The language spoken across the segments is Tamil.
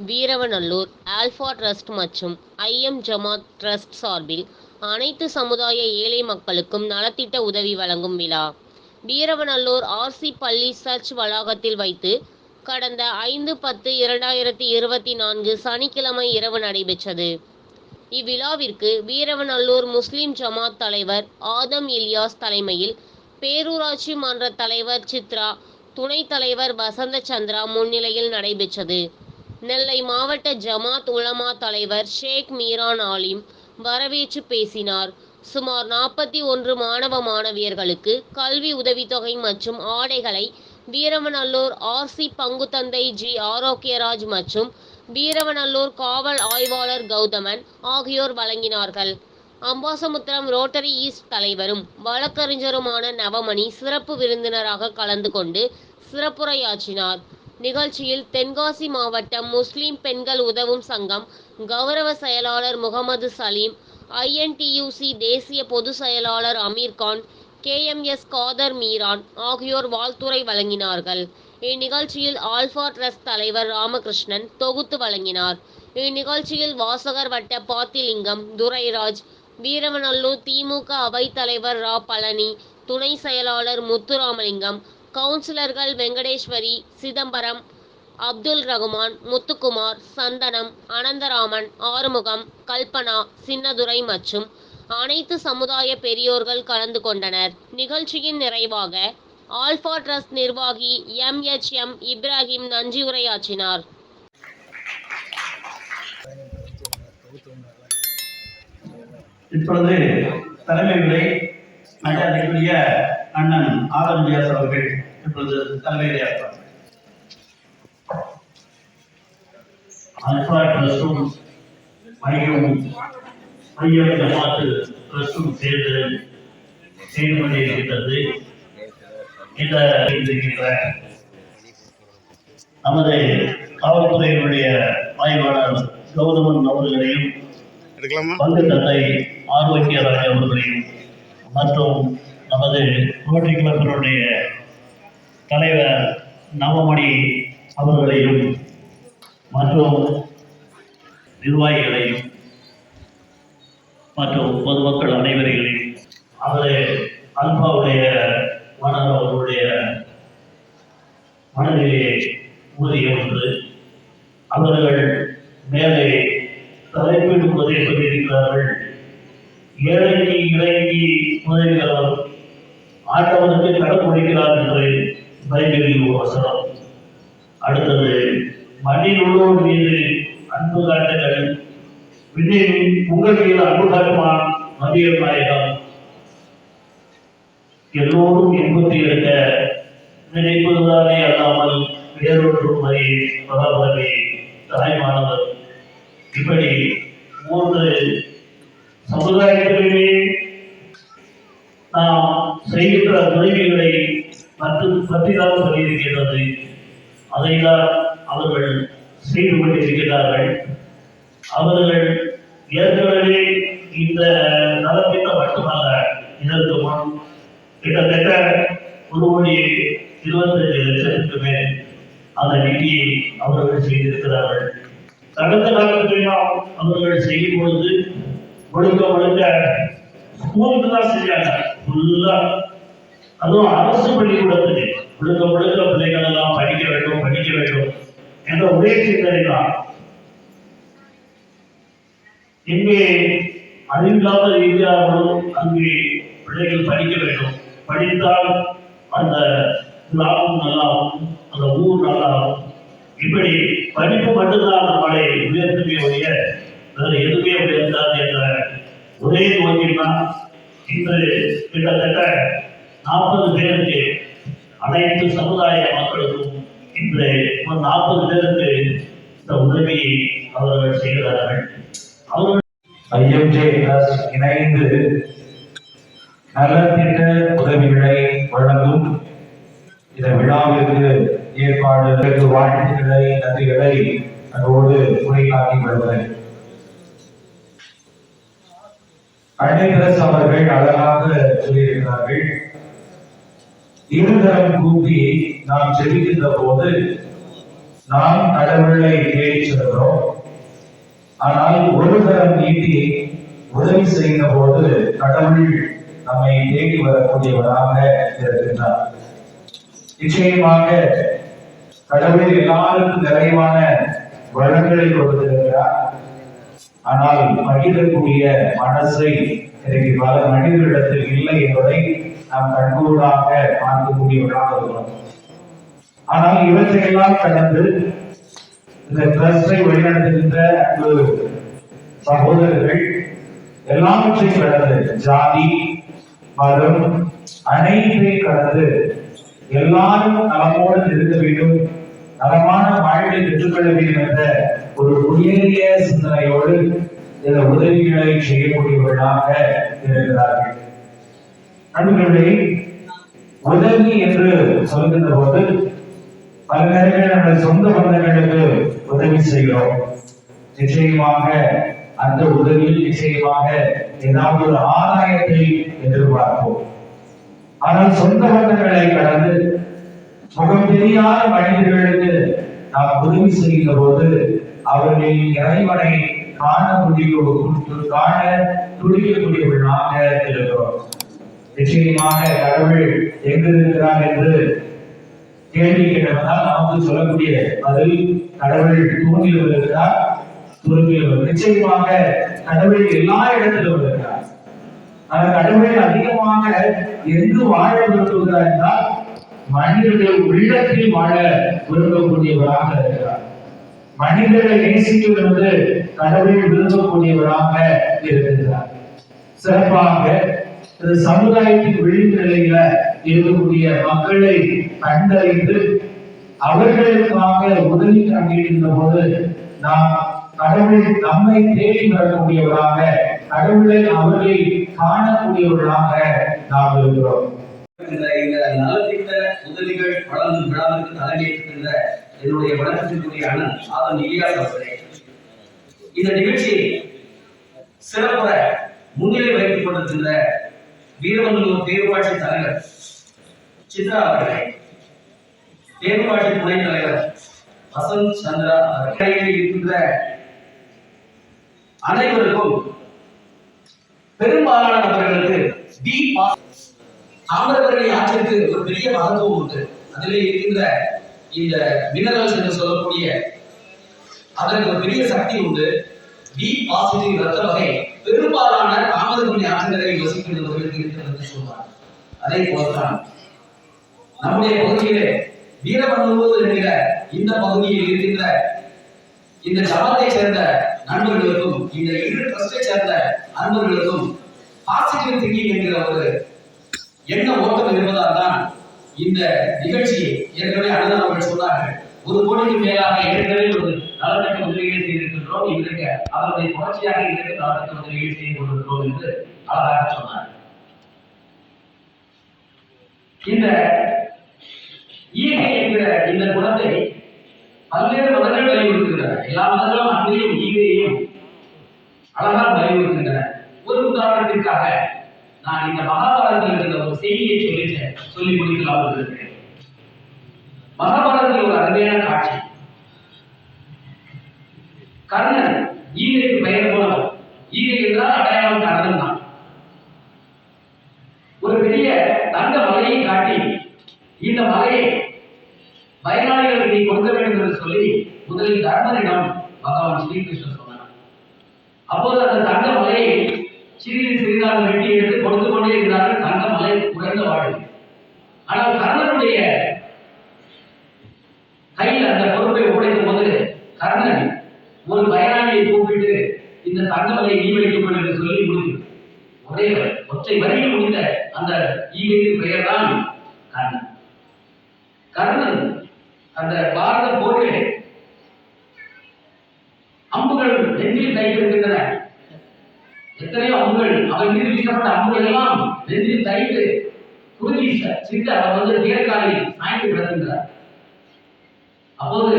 வீரவநல்லூர் ஆல்பா டிரஸ்ட் மற்றும் ஐஎம் ஜமாத் டிரஸ்ட் சார்பில் அனைத்து சமுதாய ஏழை மக்களுக்கும் நலத்திட்ட உதவி வழங்கும் விழா வீரவநல்லூர் ஆர்சி பள்ளி சர்ச் வளாகத்தில் வைத்து கடந்த 5/10/2024 சனிக்கிழமை இரவு நடைபெற்றது. இவ்விழாவிற்கு வீரவநல்லூர் முஸ்லிம் ஜமாத் தலைவர் ஆதம் இலியாஸ் தலைமையில் பேரூராட்சி மன்ற தலைவர் சித்ரா, துணைத் தலைவர் வசந்த சந்திரா முன்னிலையில் நடைபெற்றது. நெல்லை மாவட்ட ஜமாத் உலமா தலைவர் ஷேக் மீரான் ஆலிம் வரவேற்று பேசினார். சுமார் 41 மாணவ மாணவியர்களுக்கு கல்வி உதவித்தொகை மற்றும் ஆடைகளை வீரவநல்லூர் ஆர்சி பங்குத்தந்தை ஜி ஆரோக்கியராஜ் மற்றும் வீரவநல்லூர் காவல் ஆய்வாளர் கௌதமன் ஆகியோர் வழங்கினார்கள். அம்பாசமுத்திரம் ரோட்டரி ஈஸ்ட் தலைவரும் வழக்கறிஞருமான நவமணி சிறப்பு விருந்தினராக கலந்து கொண்டு சிறப்புரையாற்றினார். நிகழ்ச்சியில் தென்காசி மாவட்டம் முஸ்லிம் பெண்கள் உதவும் சங்கம் கௌரவ செயலாளர் முகமது சலீம், ஐஎன்டியூசி தேசிய பொதுச் செயலாளர் அமீர்கான், கேஎம்எஸ் காதர் மீரான் ஆகியோர் வாழ்த்துரை வழங்கினார்கள். இந்நிகழ்ச்சியில் ஆல்பா டிரஸ்ட் தலைவர் ராமகிருஷ்ணன் தொகுத்து வழங்கினார். இந்நிகழ்ச்சியில் வாசகர் வட்ட பாத்திலிங்கம், துரைராஜ், வீரவநல்லூர் திமுக அவைத் தலைவர் ரா பழனி, துணை செயலாளர் முத்துராமலிங்கம், கவுன்சிலர்கள் வெங்கடேஸ்வரி, சிதம்பரம், அப்துல் ரகுமான், முத்துக்குமார், சந்தனம், அனந்தராமன், ஆறுமுகம், கல்பனா, சின்னதுரை மற்றும் அனைத்து சமுதாய பெரியோர்கள் கலந்து கொண்டனர். நிகழ்ச்சியின் நிறைவாக ஆல்பா டிரஸ்ட் நிர்வாகி MHM இப்ராஹிம் நன்றியுரையாற்றினார். இப்பொழுது தலைமை உரை மரியாதைக்குரிய அண்ணன் ஆதம் இலியாஸ் அவர்கள் இப்பொழுது தலைமை உரையாற்றுவார். ஆல்பா டிரஸ்டும் ஐயம் ஜமாத் டிரஸ்டும் சேர்ந்து செய்து கொண்டிருக்கிறது. நமது காவல்துறையினுடைய ஆய்வாளர் கௌதமன் அவர்களையும், பங்கு தந்தை ஆரோக்கியராஜ் அவர்களையும் மற்றும் நமது ரோட்டரி கிளப்பினுடைய தலைவர் நவமணி அவர்களையும் மற்றும் நிர்வாகிகளையும் மற்றும் பொதுமக்கள் அனைவரையும் அல்பாவுடைய மன்னர் அவர்களுடைய மனதிலே உறுதிய ஒன்று. அவர்கள் மேலே தலைப்பீடு உதவி கொண்டிருக்கிறார்கள். ஏழைக்கு இறங்கி உதவுகிறவர் ஆண்டவனுக்கு கடன் கொடுக்கிறார் என்று பைபிளில் ஒரு வசனம். அடுத்தது, மண்ணில் உள்ளோர் மீது அன்பு காட்டுங்கள், விண்ணில் உங்கள் மீது அன்பு காட்டுமான் நபிகள் நாயகம். எல்லோரும் இன்புற்றி இருக்க நினைப்பதுதானே அல்லாமல் வேறொன்றும் பராபரமே தாய்மானவர். இப்படி 3 சமுதாயத்திலுமே நாம் செய்கின்ற உதவிகளை பற்றிதான் சொல்லியிருக்கிறது. அதைதான் அவர்கள் செய்து கொண்டிருக்கிறார்கள். அவர்கள் ஏற்கனவே இந்த நலத்திட்டம் மட்டுமல்ல, இதற்கு முன் கிட்டத்தட்ட 1,25,00,000 மேல் அந்த நிதியை அவர்கள் செய்திருக்கிறார்கள். கடந்த காலத்திலும் அவர்கள் செய்யும் பொழுது முழுக்க ஸ்கூலுக்கு தான் செஞ்சாங்க. ஃபுல்லா அதுவும் அரசு பள்ளிக்கூடத்துக்கு முழுக்க பிள்ளைகள் எல்லாம் படிக்க வேண்டும் என்ற ஒரே சிந்தனை தான். எங்கே அறிவில்லாத ரீதியாகவும் அங்கே பிள்ளைகள் படிக்க வேண்டும். படித்தால் அந்த கிராமம் நல்லாகும், அந்த ஊர் நல்லாகும். இப்படி படிப்பு மட்டும்தான் நம்மளை உயர்த்துமே ஒழிய வேறு எதுவுமே உயர்த்தாது என்ற ஒரே நோக்கில் தான் இன்று கிட்டத்தட்ட 40 பேருக்கு, அனைத்து சமுதாய மக்களுக்கும் இன்று 40 பேருக்கு இந்த உதவியை அவர்கள் செய்கிறார்கள். அவர்கள் ஐஎம்ஜே டிரஸ்ட் இணைந்து நலத்திட்ட உதவிகளை வழங்கும் இந்த விழாவிற்கு ஏற்பாடு வாழ்த்துக்களை, நன்றிகளை அதோடு உரையாற்றி வருகிறேன். அன்னைதரசு அவர்கள் அழகாக சொல்லியிருக்கிறார்கள். இருதரம் கூப்பி நாம் செல்கின்ற போது நாம் கடவுளை தேடி செல்கிறோம். ஆனால் ஒரு கரம் நீட்டி உதவி செய்கிற போது கடவுள் நம்மை தேடி வரக்கூடியவராக இருக்கின்றார். நிச்சயமாக கடவுள் எல்லாருக்கும் நிறைவான வளங்களை கொடுத்திருக்கிறார். ஆனால் மனிதனுடைய மனசை இன்றைக்கு பல மனிதர்களிடத்தில் இல்லை என்பதை நாம் கண்கூடாக பார்க்கக்கூடியவர்களாக இருக்கிறோம். ஆனால் இவற்றையெல்லாம் கடந்து இந்த ட்ரஸ்டை வழிநடத்துகின்ற அன்பு சகோதரர்கள் எல்லாவற்றையும் கடந்து ஜாதி மதம் அனைத்தை கடந்து எல்லாரும் நலமோடு இருக்க வேண்டும், நலமான வாழ்வை பெற்றுக்கொள்ள வேண்டும் என்ற ஒரு உயரிய சிந்தனையோடு இந்த உதவிகளை செய்யக்கூடியவர்களாக இருக்கிறார்கள். நண்பர்களே, உதவி என்று சொல்கின்ற போது பல நேரங்களில் நம்முடைய சொந்த பந்தங்களுக்கு உதவி செய்கிறோம். நிச்சயமாக அந்த உதவியில் நிச்சயமாக ஏதாவது ஒரு ஆதாயத்தை எதிர்பார்ப்போம். ஆனால் சொந்த பந்தங்களை கடந்து முகம் தெரியாத மனிதர்களுக்கு நாம் உதவி செய்கிற போது அவர்களின் இறைவனை காண துடிக்கக்கூடியவர்களாக இருக்கிறோம். நிச்சயமாக கடவுள் எங்கு இருக்கிறார் என்று கேள்வி கேட்டவர்கள் நமக்கு சொல்லக்கூடிய பதில் கடவுள் தூங்கில் இருக்கிறார், துருக்கில். நிச்சயமாக கடவுள் எல்லா இடத்திலும் இருக்கிறார். ஆனால் கடவுள் அதிகமாக எங்கு வாழ விரும்புகிறார் என்றால் மனிதர்கள் உள்ளத்தில் வாழ விரும்பக்கூடியவராக இருக்கிறார். மனிதர்களை நேசிக்கிறது கடவுள் விரும்பக்கூடியவராக இருக்கிறார். சிறப்பாக சமுதாயத்தின் விளிம்பு நிலையில இருக்கக்கூடிய மக்களை கண்டறிந்து அவர்களுக்காக உதவி கண்டிருக்கின்ற போது நாம் கடவுள் நம்மை தேடி வரக்கூடியவராக, கடவுளை அவர்களை காணக்கூடியவர்களாக நாம் இருக்கிறோம். இந்த நலத்திட்ட உதவிகள் வழங்கும் விழாவிற்கு தலைமையேற்கின்ற என்னுடைய வணக்கத்திற்குரிய அண்ணன் ஆதன் இலியாஸ் அவர்களே, இந்த நிகழ்ச்சியை சிறப்புற முன்னிலை வைத்துக் கொண்டிருக்கின்ற வீரவந்தூர் பேரூராட்சி தலைவர் சித்ரா அவர்களே, பேரூராட்சி துணைத் தலைவர் வசந்த் சந்திரா அவர்கள் இருக்கின்ற அனைவருக்கும், பெரும்பாலான நபர்களுக்கு தாமிரபரணி ஆற்றிற்கு ஒரு பெரிய மகத்துவம் உண்டு. அதிலே இருக்கின்ற இந்த மினரல்ஸ் என்று சொல்லக்கூடிய அதற்கு ஒரு பெரிய சக்தி உண்டு. பி பாசிட்டிவ் ரத்த வகை பெரும்பாலான தாமிரபரணி ஆற்றுகளை வசிக்கின்றவர்களுக்கு இருக்கிறது என்று சொல்வார். அதே போலதான் நம்முடைய பகுதியிலே வீரவந்தூர் என்கிற இந்த பகுதியில் இருக்கின்ற இந்த ஜமாத்தை சேர்ந்த நண்பர்களுக்கும் இந்த இரு ட்ரஸ்டை சேர்ந்த நண்பர்களுக்கும் பாசிட்டிவ் திங்கிங் என்கிற ஒரு எண்ண ஓட்டம் இருப்பதால் தான் இந்த நிகழ்ச்சியை ஏற்கனவே அண்ணன் அவர்கள் சொன்னார்கள். 1 கோடிக்கு மேலாக ஏற்கனவே ஒரு நலத்திட்ட உதவிகளை செய்திருக்கின்றோம். இன்றைக்கு அவர்களை தொடர்ச்சியாக இன்றைக்கு நலத்திட்ட உதவிகள் செய்து கொண்டிருக்கிறோம் என்று அழகாக சொன்னார். இந்த ஈகை என்கிற இந்த குணத்தை பல்வேறு மதங்கள் வலியுறுத்துகின்றன. எல்லா மதங்களும் அன்பையும் ஈகையையும் அழகாக வலியுறுத்துகின்றன. ஒரு உதாரணத்திற்காக நான் இந்த மகாபாரதத்தில் இருந்த ஒரு செய்தியை சொல்லி முடிக்கலாம் இருக்கிறேன். மகாபாரதத்தில் ஒரு அருமையான காட்சி. கர்ணன் ஈகைக்கு பெயர் போனவர். ஈகை என்றால் அடையாளம் கர்ணன் தான். ஒரு பெரிய தங்க மலையை காட்டி இந்த மலையை பயனாளிகளுக்கு நீ கொடுக்க வேண்டும் என்று சொல்லி முதலில் தர்மனிடம் பகவான் ஸ்ரீகிருஷ்ணன் சொன்னார். அப்போது அந்த தங்க மலையை சிறிதாக வெட்டி எடுத்து கொடுத்து கொண்டே இருக்கிறார்கள். தங்க மலை குறைந்த வாழ்வு. ஆனால் கர்ணனுடைய கையில் அந்த பொறுப்பை ஒப்படைக்கும் போது கர்ணன் ஒரு பயனாளியை கூப்பிட்டு இந்த தங்க மலையை நீ வைக்கப்படும் என்று சொல்லி முடிவு. ஒரே ஒற்றை வரியில் முடிந்த அந்த ஈகைக்கு பெயர் தான் கர்ணன். கர்ணன் அந்த பாரத போரிலே அம்புகள் நெஞ்சில் தைத்திருக்கின்றன. எத்தனையோ அம்புகள் அவன் மீது வீசப்பட்ட அம்புகள் எல்லாம் நெஞ்சில் தைத்து குருதி சித்த அவர் தேர்காலில் சாய்ந்து கிடக்கின்றார். அப்போது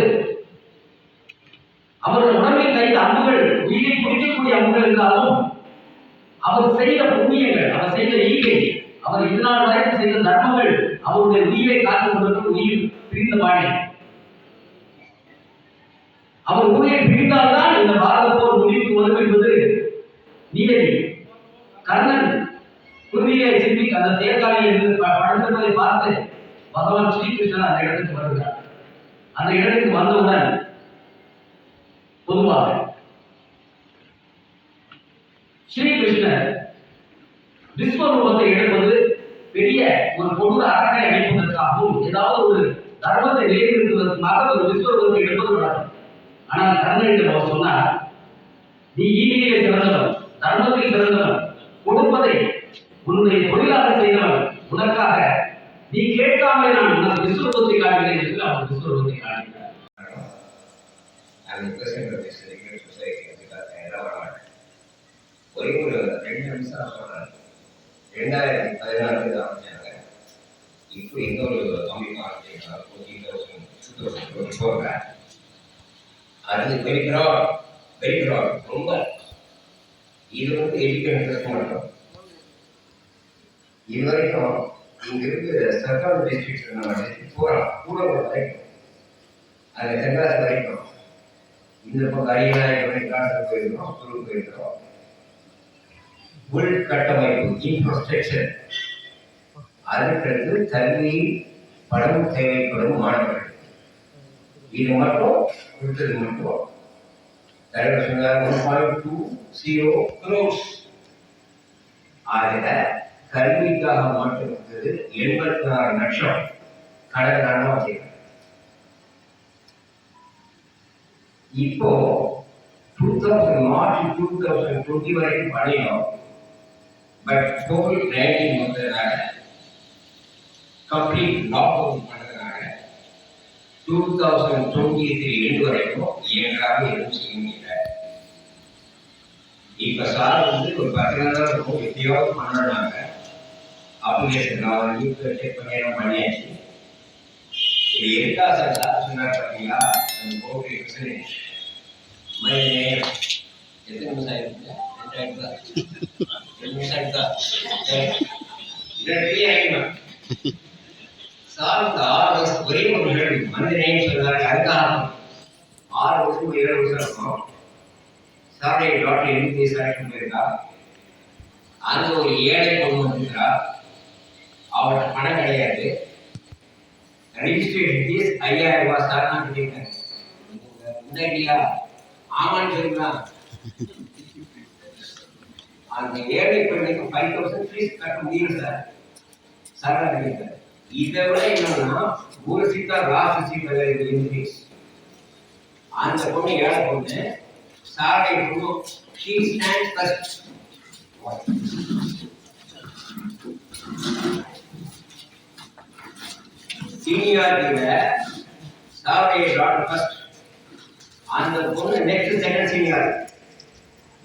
அவர்கள் உடம்பில் தைத்த அம்புகள் உயிரை குடிக்கக்கூடிய அம்புகள் இருந்தாலும் அவர் செய்த புண்ணியங்கள், அவர் செய்த ஈகை, அவர் இதுநாள் வரைக்கும் செய்த தர்மங்கள் அவருடைய உயிரை காத்துக் கொண்டிருக்கும். உயிர் பிரிந்த வாழை அவர் உயிரை பிரிந்தால்தான் இந்த பாரத போர் முடிவுக்கு வரும் என்பது நீதி. கர்ணன் குருவியை சிந்தி அந்த தேர்காலில் இருந்து படுத்திருப்பதை பார்த்து பகவான் ஸ்ரீகிருஷ்ணன் அந்த இடத்துக்கு வருகிறார். அந்த இடத்துக்கு வந்தவுடன் பொதுவாக ஸ்ரீகிருஷ்ணர் விஸ்வரூபத்தை எடுப்பது பெரிய ஒரு பொருள் அறக்கை அடைப்பதற்காகவும் ஏதாவது ஒரு தர்மத்தை நிலைநிறுத்துவதற்காக ஒரு விஸ்வரூபத்தை எடுப்பது வழக்கம். ஆனால் கர்ணனிடம் அவர் சொன்னார், நீ ஈகையிலே சிறந்தவன், தர்மத்தில் சிறந்தவன், கொடுப்பதை உன்னுடைய தொழிலாக செய்தவன், உனக்காக நீ கேட்காமலே நான் உனக்கு விஸ்வரூபத்தை காட்டுகிறேன் என்று அவர் விஸ்வரூபத்தை காட்டுகிறார். ஒரே ஒரு 2 நிமிஷம் சொல்றேன். 2016 ஆரம்பிச்சாங்க. இப்போ இன்னொரு அமைப்பு ஆரம்பிச்சிருக்காங்க. அது வெரி ப்ராட் ரொம்ப இது எஜுகேஷன் மட்டும். இதுவரைக்கும் இங்க இருந்து சர்க்கார் டிஸ்ட்ரிக்ட் போறோம் கூட வரைக்கும் அது தென்காசி வரைக்கும் இந்த பக்கம் அரியநாயகம் போயிருக்கிறோம், குழு போயிருக்கிறோம். உள்கட்டமைப்பு இன்ஃப்ராஸ்ட்ரக்சர், அதற்கு கல்வி படம் தேவைப்படும் மாணவர்கள், இது மட்டும் கொடுத்தது மட்டும் தலைவர் சொன்னார் 1.20 crores. ஆக கல்விக்காக மட்டும் 84 லட்சம் கடந்த ஆண்டு வச்சிருக்காங்க. இப்போ 2000 2020 வரைக்கும் பண்ணினோம். பட் COVID-19 வந்ததுனால கம்ப்ளீட் லாக்டவுன் பண்ணதுனால 2023 எண்டு வரைக்கும் எங்களாக எதுவும் செய்ய முடியல. இப்ப சார் ஒரு 10 நாள் இருக்கும் எப்படியாவது பண்ணாங்க. அப்ளிகேஷன் நான் செக் பண்ணியாச்சு. இது எதுக்கா சார் சொன்னார் பார்த்தீங்களா, கோவிட் பெர்சன்டேஜ் மணி நேரம் எத்தனை நிமிஷம் ஆயிருக்கு? 2 நிமிஷம் ஆயிடுதா? சார் இந்த 6 வருஷம் ஒரே ஒரு கேள்வி மனித நேயம் சொல்றாரு. அதுக்காக 6 வருஷம் 7 வருஷம் இருக்கும். சாருடைய டாக்டர் எம்பி செலக்ஷன் போயிருக்கா. அந்த ஒரு ஏழை பொண்ணு வந்துருக்கா, அவர்கிட்ட பணம் கிடையாது. ரெஜிஸ்ட்ரேஷன் ஃபீஸ் 5000 ரூபாய் சார் நான் கேட்டேன். இந்த ஐடியா ஆமான்னு சொல்லுங்களா? அந்த ஏழை பெண்ணுக்கு 5000 ஃபீஸ் கட்ட முடியும் சார். சார் நான் கேட்டேன். இதை விட என்னன்னா ஒரு சீட்டா லாஸ்ட் சீட் இன்க்ரீஸ். அந்த பொண்ணு ஏழை பொண்ணு சாரை பொண்ணு she stands first. சீனியாரிட்டியில சாரை டாக்டர் ஃபர்ஸ்ட், அந்த பொண்ணு நெக்ஸ்ட் செகண்ட் சீனியர்.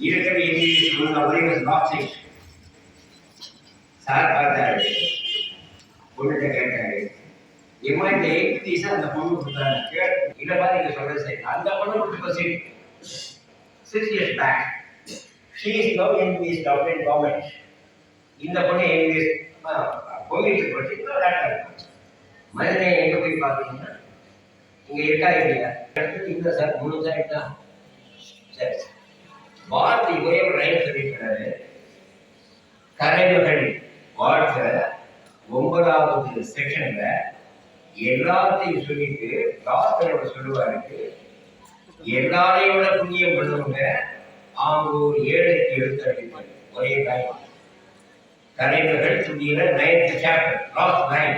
இருக்கிற இங்கிலீஷ் ஒரே பாக்ஸிங் சார் பார்த்தாரு. பொண்ணுகிட்ட கேட்டாரு, ஏமா இந்த 8 அந்த பொண்ணு கொடுத்தாங்க. இதை பார்த்து நீங்க சொல்றது சரி. அந்த பொண்ணு கொடுத்த seat 6 years back. She is now MBBS doctor in government. இந்த பொண்ணு MBBS போயிட்டு படிச்சு டாக்டர். மதுரை எங்க போய் பார்த்தீங்கன்னா இங்க இருக்கா இல்லையா? இந்த சார் 3 சார் இருக்கா? சரி, பாரதி ஒரே ஒரு ரைட் சொல்லியிருக்கிறாரு. கலைஞர்கள் வாழ்க்கை 9வது செக்ஷன்ல எல்லாத்தையும் சொல்லிட்டு லாஸ்டரோட சொல்லுவாருக்கு, எல்லாரையும் விட புண்ணியம் பண்ணுவாங்க ஆங்கூர் ஏழைக்கு எழுத்தறிவிப்பாங்க. ஒரே டைம் கலைஞர்கள் துணியில 9th chapter லாஸ்ட் 9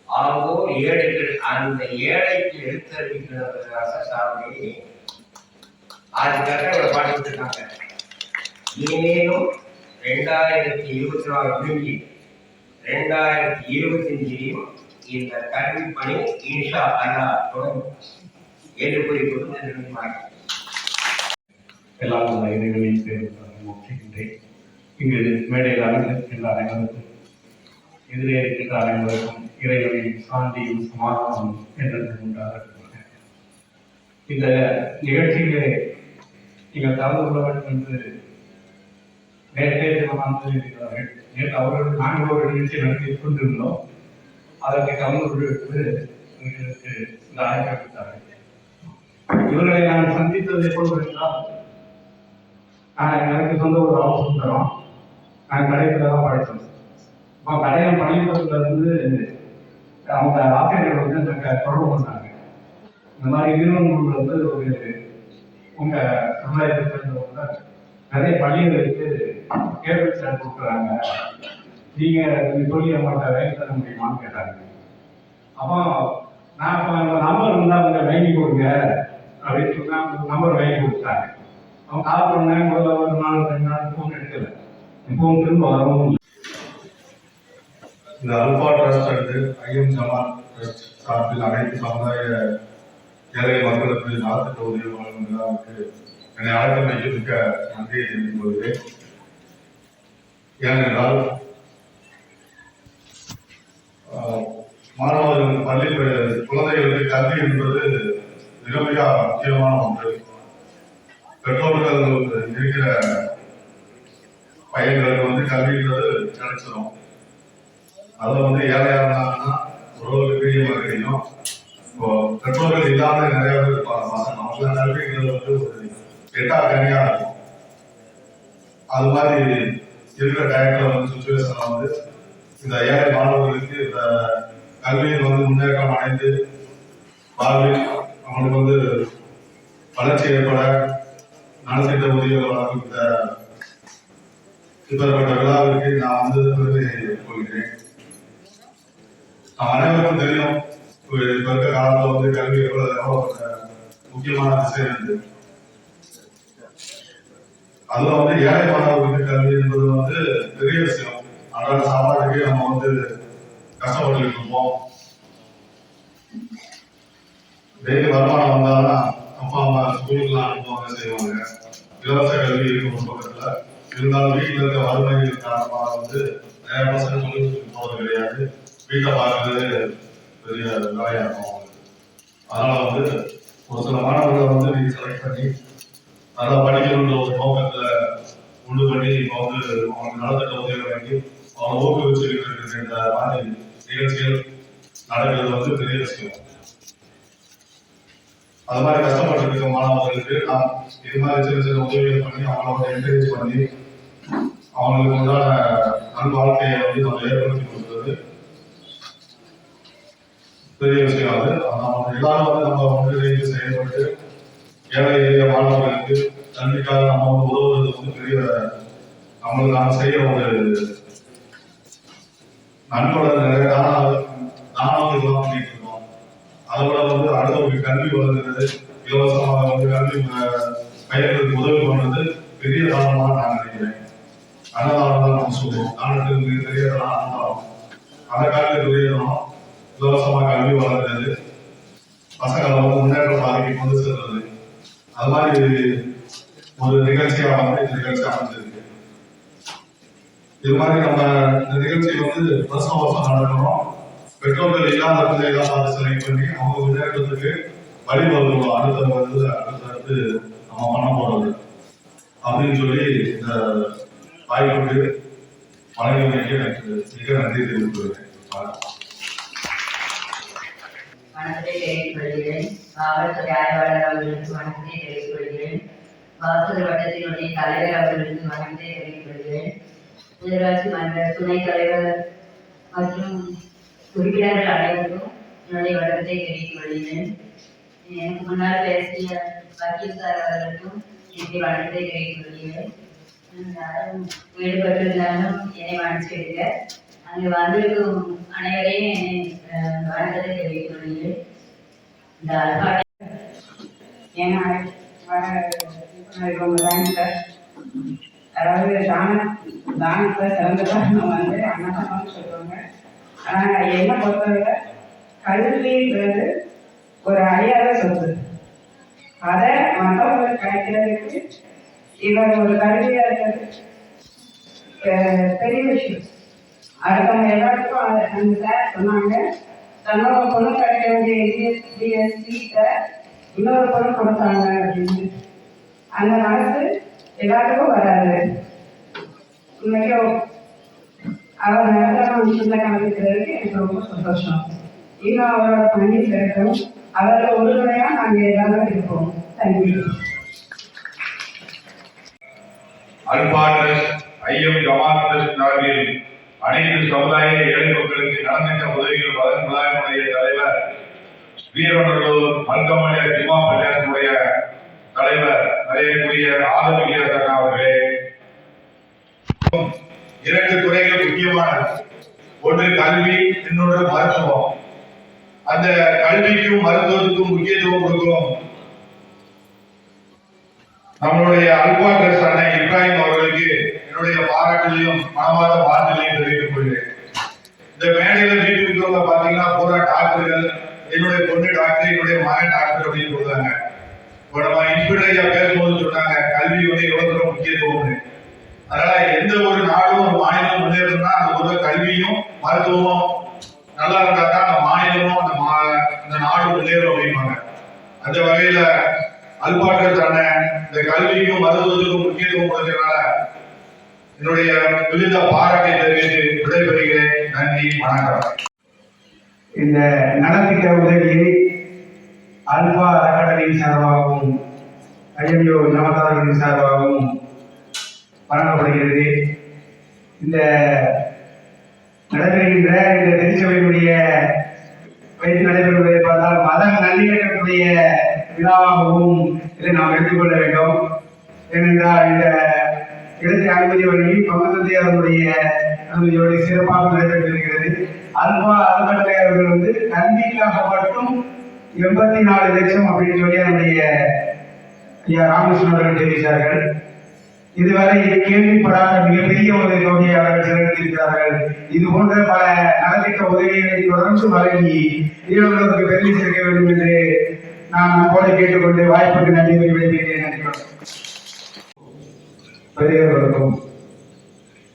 ஆங்கூர் ஏழைகள். அந்த ஏழைக்கு எழுத்தறிவிக்கிறதுக்காக சாமி அதுக்காக ஒரு பாட்டு விட்டுருக்காங்க. இனிமேலும் 2024 முடிஞ்சு 2025 இந்த கல்வி பணி இன்ஷா அல்லாஹ் தொடங்கும் என்று கூறிக்கொண்டு நிறுவனமாக எல்லாம் உள்ள இறைவனின் பேருக்காக நோக்குகின்றேன். இங்கு மேடையில் அமர்ந்திருக்கின்ற அனைவருக்கும், எதிரே இருக்கின்ற அனைவருக்கும் இறைவனின் சாந்தியும் சமாதானம் என்று உண்டாக. இந்த நிகழ்ச்சியிலே நீங்கள் கலந்து கொள்ள வேண்டும் என்று நேற்றே வந்திருக்கிறார்கள். நேற்று அவர்கள் நாங்கள் ஒரு நிகழ்ச்சி நடத்தி கொண்டிருந்தோம். அதற்கு கலந்து கொள்வதற்கு எங்களுக்கு இந்த அழைப்பு கொடுத்தார்கள். இவர்களை நான் சந்தித்தது எப்பொழுது என்றால், எனக்கு சொந்த ஒரு அவசரம். நான் கடையில் தான் படித்தேன். இப்போ கடையில் பள்ளிக்கூடத்துல இருந்து அவங்க ஆசிரியர்கள் வந்து எனக்கு தொடர்பு பண்ணாங்க. இந்த மாதிரி நிறுவனங்கள் வந்து ஒரு உங்க சமுதாயத்தில் நிறைய பள்ளிகளுக்கு கேபிள் சேனல் கொடுக்குறாங்க, நீங்க சொல்லி அவங்கள்ட்ட வேலை தர முடியுமான்னு கேட்டாங்க. அப்போ நான் நம்பர் இருந்தால் கொஞ்சம் வாங்கி கொடுங்க அப்படின்னு சொன்னா நம்பர் வாங்கி கொடுத்தாங்க. அவங்க கால் பண்ணேன், முதல்ல ஒரு நாள் 2 நாள் ஃபோன் எடுக்கல, ஃபோன் திரும்ப வரவும். இந்த alpha trust and IM Jamath trust சார்பில் அனைத்து சமுதாய ஏழை மக்களுக்கு நலத்திட்ட உதவி வழங்கும் விழாவுக்கு என்னை அழைத்தமைக்கு மிக்க நன்றியை தெரிவித்துக் கொள்கிறேன். ஏனென்றால் மாணவர்கள் பள்ளி குழந்தைகளுக்கு கல்வி என்பது மிக மிக முக்கியமான ஒன்று. பெற்றோர்கள் இருக்கிற பையன்களுக்கு வந்து கல்வின்றது கிடைச்சிடும். அதை வந்து ஏழையா இருந்தாங்கன்னா ஓரளவுக்கு மீடியமாக கிடைக்கும். இப்போ பெற்றோர்கள் இல்லாத நிறைய பேர் இருப்பாங்க. அவங்க கல்விங்கிறது வந்து ஒரு எட்டா கனியா இருக்கும். அது மாதிரி இருக்கிற டயத்துல வந்து சுச்சுவேஷன்ல வந்து இந்த ஏழை மாணவர்களுக்கு இந்த கல்வியில் வந்து முன்னேற்றம் அடைந்து வாழ்வில் அவங்களுக்கு வந்து வளர்ச்சி ஏற்பட நலத்திட்ட உதவிகள் வழங்கும் இப்பேற்பட்ட விழாவிற்கு நான் வந்து கொள்கிறேன். அனைவருக்கும் தெரியும், இப்ப இருக்க காலத்துல வந்து கல்வி எவ்வளவு முக்கியமான விஷயம் இருக்கு. அதுல வந்து ஏழை மாணவர்களுக்கு கல்வி என்பது வந்து பெரிய விஷயம். அன்றாட சாப்பாட்டுக்கு நம்ம வந்து கஷ்டப்பட்டு இருப்போம். டெய்லி வருமானம் வந்தாலும் அப்பா அம்மா ஸ்கூலுக்குலாம் அனுப்புவாங்க, செய்வாங்க. இலவச கல்வி இருக்கும் ஒரு பக்கத்துல இருந்தாலும் வீட்டில் இருக்க வறுமைகள் காரணமாக வந்து நிறைய பசங்க தொழில்நுட்பம் போறது கிடையாது. வீட்டை பார்க்கறது பெரிய வேலையா இருக்கும். அதனால வந்து ஒரு சில மாணவர்களை வந்து நீங்க செலக்ட் பண்ணி நல்லா படிக்கணுன்ற ஒரு நோக்கத்துல உண்டு பண்ணி இப்போ வந்து அவங்க நலத்திட்ட உதவி வாங்கி அவங்க ஊக்குவிச்சிருக்கிற இந்த மாதிரி நிகழ்ச்சிகள் நடக்கிறது வந்து பெரிய விஷயம். அது மாதிரி கஷ்டப்பட்டு இருக்க மாணவர்களுக்கு நாம் இது மாதிரி சின்ன சின்ன உதவிகள் பண்ணி அவங்கள என்கரேஜ் பண்ணி அவங்களுக்கு உண்டான நல் வாழ்க்கையை வந்து நம்ம ஏற்படுத்தி கொடுக்கிறது பெரிய விஷயம். அது நம்ம எல்லாரும் வந்து நம்ம ஒன்றிணைந்து செயல்பட்டு ஏழை எளிய மாணவர்களுக்கு கல்விக்காக நம்ம வந்து உதவுறது வந்து பெரிய நம்மளுக்கு நாம் செய்ய ஒரு நண்பர்கள் நிறைய தானாவதுலாம் பண்ணிட்டு இருக்கோம். அதோட வந்து அடுத்தவங்களுக்கு கல்வி வழங்குறது, இலவசமாக வந்து கல்வி பயிர்களுக்கு உதவி பண்றது பெரிய தானமாக நான் நினைக்கிறேன். அன்னதானம் தான் நம்ம சொல்லுவோம். தானத்துக்கு பெரிய அன்னதானம், அந்த காலத்துக்கு பெரிய தானம் இலவசமாக கல்வி வளர்றது, பசங்களை வந்து முன்னேற்ற பாதைக்கு கொண்டு செல்றது. அது மாதிரி ஒரு நிகழ்ச்சியாக வந்து இந்த நிகழ்ச்சி அமைஞ்சிருக்கு. இது மாதிரி நம்ம இந்த நிகழ்ச்சி வந்து வருஷம் வருஷம் நடக்கணும். பெற்றோர்கள் இல்லாத பிள்ளைகளாக அதை செலக்ட் பண்ணி அவங்க முன்னேற்றத்துக்கு வழிவகுக்கணும். அடுத்தடுத்து நம்ம பண்ண போறது அப்படின்னு சொல்லி இந்த வாய்ப்புக்கு வழங்கியமைக்கு எனக்கு மிக நன்றி தெரிவித்துள்ளேன். வணக்கத்தை தெரிவித்துக் கொள்கிறேன். காவல்துறை ஆய்வாளர் அவர்களுக்கு வணக்கத்தை தெரிவித்துக் கொள்கிறேன். வாசகர் வட்டத்தினுடைய தலைவர் அவர்களுக்கு வணக்கத்தை தெரிவித்துக் கொள்கிறேன். ஊராட்சி மன்ற துணைத் தலைவர் மற்றும் உறுப்பினர்கள் அனைவருக்கும் என்னுடைய வணக்கத்தை தெரிவித்துக் கொள்கிறேன். எனக்கு முன்னால் பேசிய வக்கீல் சார் அவர்களுக்கும் என்னுடைய வணக்கத்தை தெரிவித்துக் கொள்கிறேன். ஈடுபட்டிருந்தாலும் என்னை மன்னிச்சிடுங்க. அங்கு வந்திருக்கும் அனைவரையும் வணக்கத்தை தெரிவித்துக் கொள்கிறேன். இந்த அல்பாட்டை ஏன்னா ரொம்ப தேங்க்ஸ் சார். அதாவது தானத்தில் சிறந்ததாக நம்ம வந்து அன்னதானம்னு சொல்லுவாங்க. ஆனால் என்னை பொறுத்தவரை கல்வின்றது ஒரு அழியாத சொத்து. அதை மற்றவங்களுக்கு கிடைக்கிறதுக்கு இவர் ஒரு கல்வியாக இருக்கிறது பெரிய விஷயம். அடுத்தவங்க எல்லாருக்கும் அந்த சார் சொன்னாங்க, தன்னோட பொண்ணு கிடைக்க வேண்டிய சீட்டை இன்னொரு பொண்ணு கொடுத்தாங்க அப்படின்னு. அந்த மனசு எல்லாத்துக்கும் வராது. உண்மைக்கும் அவர் நல்ல விஷயத்துல கலந்துக்கிறதுக்கு எனக்கு ரொம்ப சந்தோஷம். இன்னும் அவரோட பணி சிறக்கும். அவரோட உறுதுணையா நாங்கள் எல்லாரும் இருப்போம். Thank you. Alpha trust IIM Jamath trust சார்பில் அனைத்து சமுதாய ஏழை மக்களுக்கு நலத்திட்ட உதவிகள் வழங்கும் விழாவினுடைய தலைவர் வீரநல்லூர் மல்கமலை ஜுமா பஞ்சாயத்துடைய தலைவர் மரியாதைக்குரிய ஆதம் இலியாஸ் அவர்களே, 2 துறைகள் முக்கியமானது. ஒன்று கல்வி, இன்னொன்று மருத்துவம். அந்த கல்விக்கும் மருத்துவத்துக்கும் முக்கியத்துவம் கொடுக்கும் நம்மளுடைய அல்பா ட்ரஸ்ட் அண்ணன் இப்ராஹிம் அவர்களுக்கு என்னுடைய பாராட்டுகளையும் மனமார்ந்த வாழ்த்துகளையும் தெரிவித்துக் கொள்கிறேன். இந்த மேடையில வீட்டுக்கு பாத்தீங்கன்னா பூரா டாக்டர்கள், என்னுடைய பொண்ணு டாக்டர், என்னுடைய மகன் டாக்டர் அப்படின்னு சொல்றாங்க. இப்போ நம்ம இன்ஸ்பெக்டர் பேசும்போது சொன்னாங்க கல்வி வந்து எவ்வளவு தூரம் முக்கியத்துவம்னு. அதனால எந்த ஒரு நாடும் ஒரு மாநிலம் முன்னேறணும்னா அந்த ஒரு கல்வியும் மருத்துவமும் நல்லா இருந்தா தான் அந்த மாநிலமும் அந்த நாடு முன்னேறும் அப்படிம்பாங்க. அந்த வகையில அல்பா ட்ரஸ்ட் அண்ணன் இந்த கல்விக்கும் மருத்துவத்துக்கும் முக்கியத்துவம் கொடுக்கிறதுனால என்னுடைய மிகுந்த பாராட்டை தெரிவித்து விடைபெறுகிறேன். நன்றி, வணக்கம். இந்த நலத்திட்ட உதவியை அல்பா அறக்கட்டளையின் சார்பாகவும் ஐஎம்ஓ ஜமாத்தாரின் சார்பாகவும் வழங்கப்படுகிறது. இந்த நடைபெறுகின்ற இந்த திருச்சபையினுடைய வைத்து நடைபெறுவதை பார்த்தால் மத நல்லிணக்கத்துடைய விழாவாகவும் இதை நாம் எடுத்துக்கொள்ள வேண்டும். ஏனென்றால் இந்த இடத்தை அனுமதி வழங்கி பங்கு தந்தையாருடைய அனுமதியோடு சிறப்பாக நடைபெற்றிருக்கிறது. அல்பா அறக்கட்டளை அவர்கள் வந்து கல்விக்காக மட்டும் 84 லட்சம் அப்படின்னு சொல்லி நம்முடைய ஐயா ராமகிருஷ்ணன் அவர்கள் தெரிவித்தார்கள். இதுவரை கேள்விப்படாத மிகப்பெரிய ஒரு தொகையை அவர்கள் செலவழித்திருக்கிறார்கள். இது போன்ற பல நலத்திட்ட உதவிகளை தொடர்ந்து வழங்கி ஈரோடுக்கு பெருமை சேர்க்க வேண்டும் என்று நான் நம்போடு கேட்டுக்கொண்டு வாய்ப்புக்கு நன்றி விடைபெறுகிறேன். பெரியவர்களுக்கும்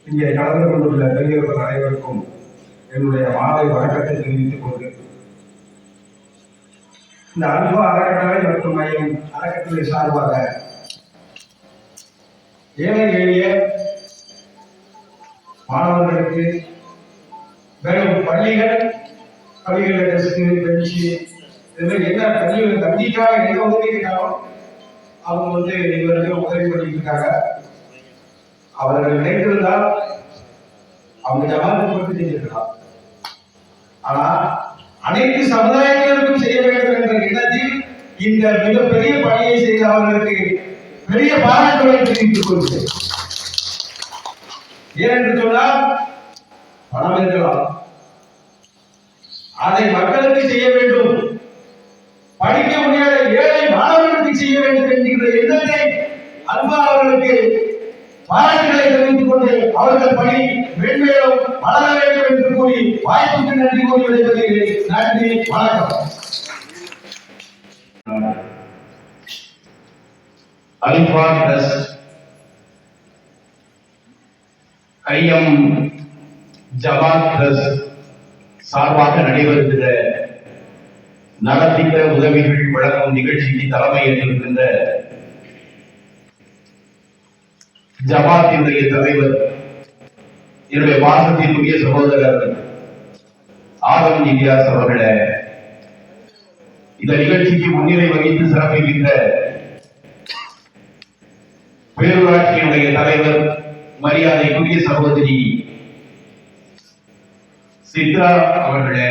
இங்கே கலந்து கொண்டுள்ள பெரியவர்கள் அனைவருக்கும் என்னுடைய மாலை வணக்கத்தை தெரிவித்துக் கொண்டு இந்த அல்பா அறக்கட்டளை மற்றும் மையம் அறக்கட்டளை சார்பாக ஏழை எளிய மாணவர்களுக்கு வெறும் பள்ளிகள் டெஸ்க்கு பெஞ்சு என்ன பள்ளிகள் கல்விக்காக என்ன உதவி கேட்டாலும் அவங்க வந்து இதுவரைக்கும் உதவி பண்ணிட்டு இருக்காங்க. அவர்கள் நினைத்திருந்தால் அவங்க ஜமாத்துக்கு மட்டும் செஞ்சிருக்கலாம். ஆனா அனைத்து சமுதாயங்களுக்கும் செய்ய வேண்டும் என்ற எண்ணத்தில் இந்த மிகப்பெரிய பணியை செய்த அவர்களுக்கு பெரிய பாராட்டுகளை தெரிவித்துக் கொள்கிறேன். ஏனென்று சொன்னால் பணம் இருக்கலாம், அதை மக்களுக்கு செய்ய வேண்டும், படிக்க முடியாத ஏழை மாணவர்களுக்கு செய்ய வேண்டும் என்கின்ற எண்ணத்தை அல்பா அவர்களுக்கு பாராட்டுகளை தெரிவித்துக் கொண்டு அவர்கள் பணி மென்மேலும் வளர வேண்டும் என்று கூறி வாய்ப்புக்கு நன்றி கூறி விடைபெறுகிறேன். நன்றி, வணக்கம். Alpha trust IIM Jamath trust சார்பாக நடைபெறுகிற நலத்திட்ட உதவிகள் வழங்கும் நிகழ்ச்சிக்கு தலைமை ஏற்றிருக்கின்ற ஜமாத்தினுடைய தலைவர் என்னுடைய பாசத்திற்குரிய சகோதரர் ஆதம் இலியாஸ் அவர்களே, இந்த நிகழ்ச்சிக்கு முன்னிலை வகித்து சிறப்பிக்கின்ற பேரூராட்சியினுடைய தலைவர் மரியாதைக்குரிய சகோதரி சித்ரா அவர்களே,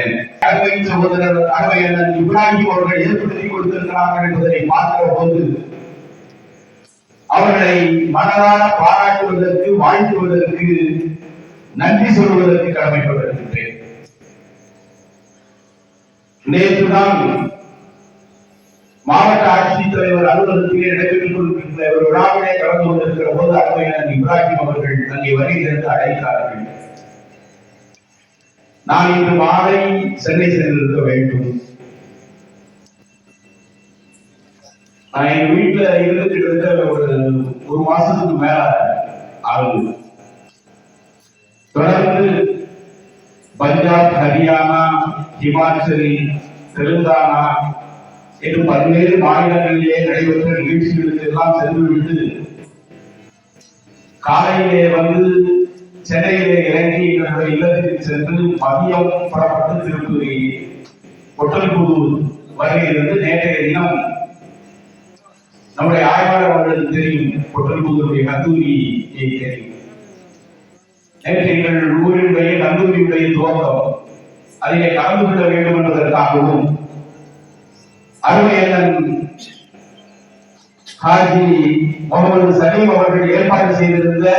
அருமை சகோதரர் அருமையண்ணன் இப்ராஹிம் அவர்கள் ஏற்படுத்தி கொடுத்திருக்கிறார்கள் என்பதை பார்க்கிற போது அவர்களை மனதார பாராட்டுவதற்கு, வாழ்த்துவதற்கு, நன்றி சொல்வதற்கு கடமைப்பட்டிருக்கின்றேன். நேற்றுதான் மாவட்ட ஆட்சித்தலைவர் அலுவலகத்திலே நடைபெற்றுக் கொண்டிருக்கின்ற ஒரு விழாவிலே கலந்து கொண்டிருக்கிற போது அருமையான இப்ராஹிம் அவர்கள் அங்கே வருகிறது அழைத்தார்கள். நான் இன்று மாலை சென்னை சென்றிருக்க வேண்டும். நான் எங்க வீட்டுல இருந்து கிட்டத்தட்ட ஒரு மாசத்துக்கு மேல ஆகுது. தொடர்ந்து பஞ்சாப், ஹரியானா, ஹிமாச்சல், தெலுங்கானா என்று பல்வேறு மாநிலங்களிலே நடைபெற்ற நிகழ்ச்சிகளுக்கு எல்லாம் சென்றுவிட்டு காலையிலே வந்து சென்னையிலே இறங்கி எங்களுடைய இல்லத்திற்கு சென்று மதியம் புறப்பட்டு திருப்பதி பொட்டல்புது வருகையிலிருந்து நேற்றைய தினம் நம்முடைய ஆய்வாளர் அவர்களுக்கு தெரியும், பொட்டல்புதூருடைய கல்லூரியை தெரியும். நேற்று எங்கள் ஊரினுடைய கல்லூரியுடைய துவக்கம், அதிலே கலந்து கொள்ள வேண்டும் என்பதற்காகவும் அருமையண்ணன் ஹாஜி முகமது சலீம் அவர்கள் ஏற்பாடு செய்திருந்த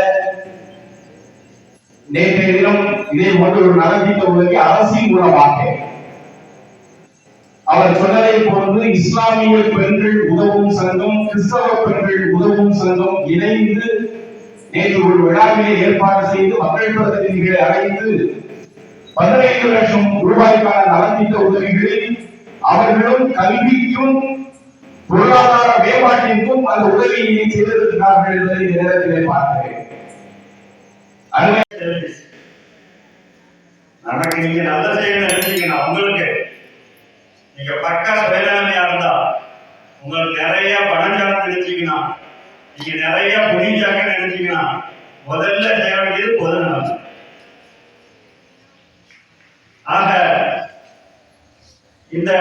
நேற்றைய தினம் இதே போன்ற ஒரு நலத்திட்ட உதவி அரசின் மூலமாக அவர் சொன்னதை போன்று இஸ்லாமிய பெண்கள் உதவும் சங்கம், கிறிஸ்தவ பெண்கள் உதவும் சங்கம் இணைந்து நேற்று ஒரு விழாவிலே ஏற்பாடு செய்து மக்கள் பிரதிநிதிகளை அழைத்து 15 லட்சம் ரூபாய்க்கான நலத்திட்ட உதவிகளில் அவர்களும் கல்விக்கும் பொருளாதார மேம்பாட்டிற்கும் அந்த உதவியை செய்திருக்கிறார்கள் என்பதை இந்த நேரத்திலே பார்க்கிறேன். நமக்கு நீங்க நல்ல செயல் நினைச்சீங்கன்னா, உங்களுக்கு நீங்க பக்கா சுயநிலைமையா இருந்தா, உங்களுக்கு நிறைய பணஞ்சாலம் நினைச்சீங்கன்னா, நீங்க நிறைய புனிஞ்சாக்க நினைச்சீங்கன்னா, முதல்ல செய்ய வேண்டியது பொதுநலம். ஆக இந்த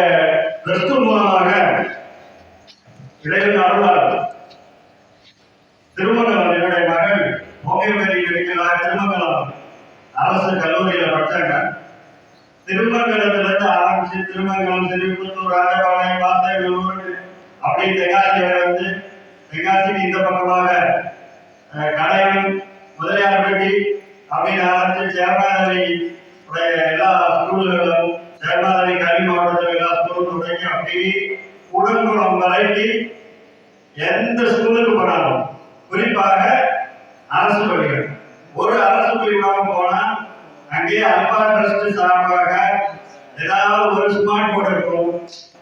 கிறிஸ்து மூலமாக இடையில் அருளார் திருமங்கலம், என்னுடைய மகள் ஹோமியோபதி மெடிக்கல் திருமங்கலம் அரசு கல்லூரியில படிச்சாங்க. திருமங்கலத்துல இருந்து ஆரம்பிச்சு திருமங்கலம், திருப்பத்தூர், ராஜபாளையம், பாத்தூர், அப்படி தென்காசி வரை வந்து தென்காசிக்கு இந்த பக்கமாக கடையம், முதலியார்பட்டி அப்படின்னு ஆரம்பிச்சு சேர்மாதவி எல்லா ஸ்கூல்களும், சேர்மாதவி கல்வி மாவட்டத்தில் எல்லா ஸ்கூலும் தொடங்கி அப்படி உடன்குளம் வரைக்கும் எந்த ஸ்கூலுக்கு போனாலும், குறிப்பாக அரசு பள்ளிகள், ஒரு அரசு பள்ளிக்கூடம் போனா அங்கேயே அல்பா ட்ரஸ்ட் சார்பாக ஏதாவது ஒரு ஸ்மார்ட் போர்டு இருக்கும்,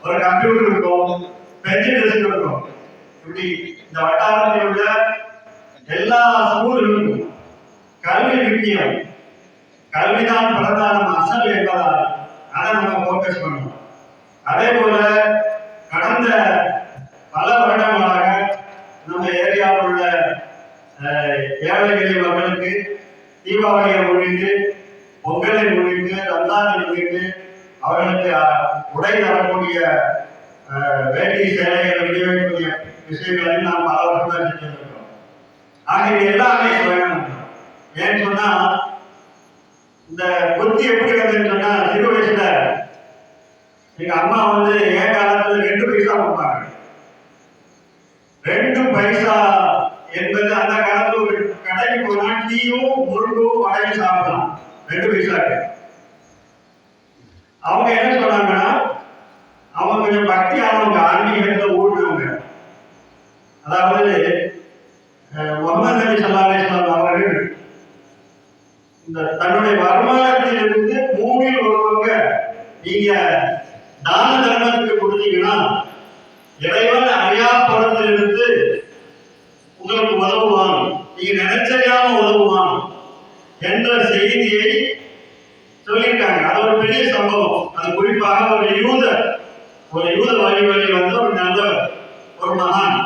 ஒரு கம்ப்யூட்டர் இருக்கும், பெஞ்ச் டெஸ்க் இருக்கும். இப்படி இந்த வட்டாரத்தில் உள்ள எல்லா ஸ்கூல்களுக்கும் கல்வி முக்கியம், கல்விதான் பிரதானம் அசல் என்பதால் அதை நம்ம போக்கஸ் பண்ணணும். அதே போல கடந்த பல வருடங்களாக நம்ம ஏரியாவில் உள்ள ஏழை எளிய மக்களுக்கு தீபாவளியை முன்னிட்டு, பொங்கலை முன்னிட்டு, ரம்ஜானை முன்னிட்டு அவர்களுக்கு உடை தரக்கூடிய வேட்டி சேலைகளை விநியோகிக்கக்கூடிய விஷயங்களையும் நாம் பல வருஷமாக செஞ்சிருக்கிறோம். ஆக இது எல்லாமே சொல்லணும். ஏன்னு சொன்னா, இந்த புத்தி எப்படி வந்ததுன்னு சொன்னா, சிறு வயசுல எங்க அம்மா வந்து என் காலத்துல 2 பைசா கொடுப்பாங்க. 2 பைசா என்பது அந்த காலத்துல ஒரு கடைக்கு போனா டீயும் முருகும் வடையும் சாப்பிடலாம் 2 பைசாக்கு. அவங்க என்ன சொன்னாங்கன்னா, அவங்க கொஞ்சம் பக்தியானவங்க, ஆன்மீகத்துல ஊடுனவங்க. அதாவது முகமது நபி ஸல்லல்லாஹு அலைஹி வஸல்லம் அவர்கள் இந்த தன்னுடைய வருமானத்தில் இருந்து 3 1 பங்கு நீங்க தான தர்மத்துக்கு கொடுத்தீங்கன்னா இறைவன் அறியாப்புறத்திலிருந்து உங்களுக்கு உதவுவான், நீங்க நினைச்சறியாம உதவுவான் என்ற செய்தியை சொல்லியிருக்காங்க. அது ஒரு பெரிய சம்பவம். அது குறிப்பாக ஒரு யூத வழி வந்த ஒரு நல்ல ஒரு மகான்,